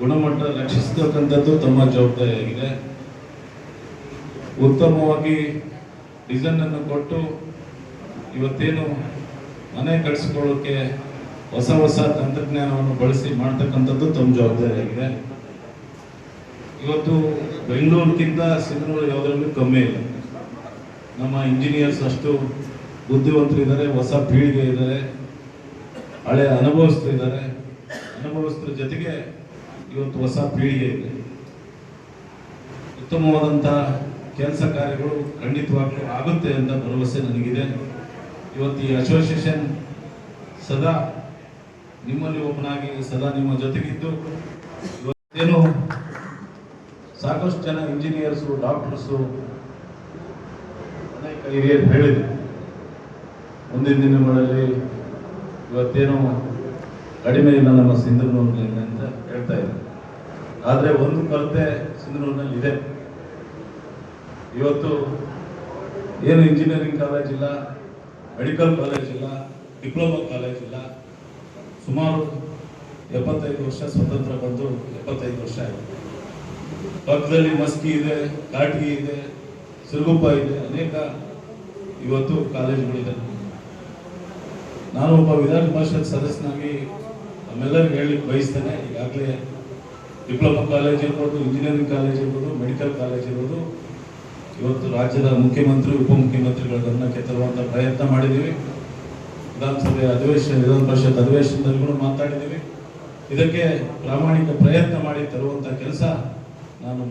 ಗುಣಮಟ್ಟ ರಕ್ಷಿಸತಕ್ಕಂಥದ್ದು ತಮ್ಮ ಜವಾಬ್ದಾರಿಯಾಗಿದೆ. ಉತ್ತಮವಾಗಿ ಡಿಸೈನ್ ಅನ್ನು ಕೊಟ್ಟು ಇವತ್ತೇನು ಮನೆ ಕಟ್ಟಿಸ್ಕೊಳ್ಳೋಕೆ ಹೊಸ ತಂತ್ರಜ್ಞಾನವನ್ನು ಬಳಸಿ ಮಾಡ್ತಕ್ಕಂಥದ್ದು ತಮ್ಮ ಜವಾಬ್ದಾರಿಯಾಗಿದೆ. ಇವತ್ತು ಬೆಂಗಳೂರಿಗಿಂತ ಸಿಂಧನೂರು ಯಾವುದರಲ್ಲೂ ಕಮ್ಮಿ ಇಲ್ಲ. ನಮ್ಮ ಇಂಜಿನಿಯರ್ಸ್ ಅಷ್ಟು ಬುದ್ಧಿವಂತರಿದ್ದಾರೆ, ಹೊಸ ಪೀಳಿಗೆ ಇದ್ದಾರೆ, ಹಳೆ ಅನುಭವಿಸ್ತಿದ್ದಾರೆ. ಅನುಭವಿಸ್ತರ ಜೊತೆಗೆ ಇವತ್ತು ಹೊಸ ಪೀಳಿಗೆ ಇದೆ. ಉತ್ತಮವಾದಂಥ ಕೆಲಸ ಕಾರ್ಯಗಳು ಖಂಡಿತವಾಗ್ಲೂ ಆಗುತ್ತೆ ಅಂತ ಭರವಸೆ ನನಗಿದೆ. ಇವತ್ತು ಈ ಅಸೋಸಿಯೇಷನ್ ಸದಾ ನಿಮ್ಮಲ್ಲಿ ಒಬ್ಬನಾಗಿ ಸದಾ ನಿಮ್ಮ ಜೊತೆಗಿದ್ದು ಇವತ್ತೇನು ಸಾಕಷ್ಟು ಜನ ಇಂಜಿನಿಯರ್ಸು, ಡಾಕ್ಟರ್ಸು, ಅನೇಕ ಹಿರಿಯರು ಹೇಳಿದರು ಮುಂದಿನ ದಿನಗಳಲ್ಲಿ ಇವತ್ತೇನು ಕಡಿಮೆ ಇಲ್ಲ ನಮ್ಮ ಸಿಂಧನೂರಿನಲ್ಲಿ ಅಂತ ಹೇಳ್ತಾ ಇದ್ದಾರೆ. ಆದರೆ ಒಂದು ಕೊರತೆ ಸಿಂಧನೂರಿನಲ್ಲಿ ಇದೆ. ಇವತ್ತು ಏನು ಇಂಜಿನಿಯರಿಂಗ್ ಕಾಲೇಜ್ ಇಲ್ಲ, ಮೆಡಿಕಲ್ ಕಾಲೇಜ್ ಇಲ್ಲ, ಡಿಪ್ಲೊಮಾ ಕಾಲೇಜ್ ಇಲ್ಲ. ಸುಮಾರು 75 ವರ್ಷ ಸ್ವತಂತ್ರ ಬಂದು 75 ವರ್ಷ ಆಗಿದೆ. ಪಕ್ಕದಲ್ಲಿ ಮಸ್ಕಿ ಇದೆ, ಕಾಟ್ಗಿ ಇದೆ, ಸಿರುಗುಪ್ಪ ಇದೆ, ಅನೇಕ ಇವತ್ತು ಕಾಲೇಜುಗಳಿದೆ. ನಾನು ಒಬ್ಬ ವಿಧಾನ ಪರಿಷತ್ ಸದಸ್ಯನಾಗಿ ನಮ್ಮೆಲ್ಲರಿಗೂ ಹೇಳಲಿಕ್ಕೆ ಬಯಸ್ತೇನೆ. ಈಗಾಗಲೇ ಡಿಪ್ಲೊಮಾ ಕಾಲೇಜ್ ಇರ್ಬೋದು, ಇಂಜಿನಿಯರಿಂಗ್ ಕಾಲೇಜ್ ಇರ್ಬೋದು, ಮೆಡಿಕಲ್ ಕಾಲೇಜ್ ಇರ್ಬೋದು, ಇವತ್ತು ರಾಜ್ಯದ ಮುಖ್ಯಮಂತ್ರಿ, ಉಪಮುಖ್ಯಮಂತ್ರಿಗಳ ಗಮನಕ್ಕೆ ತರುವಂಥ ಪ್ರಯತ್ನ ಮಾಡಿದ್ದೀವಿ. ವಿಧಾನ ಪರಿಷತ್ ಅಧಿವೇಶನದಲ್ಲಿ ಕೂಡ ಮಾತಾಡಿದ್ದೀವಿ. ಇದಕ್ಕೆ ಪ್ರಾಮಾಣಿಕ ಪ್ರಯತ್ನ ಮಾಡಿ ತರುವಂಥ ಕೆಲಸ ನಾನು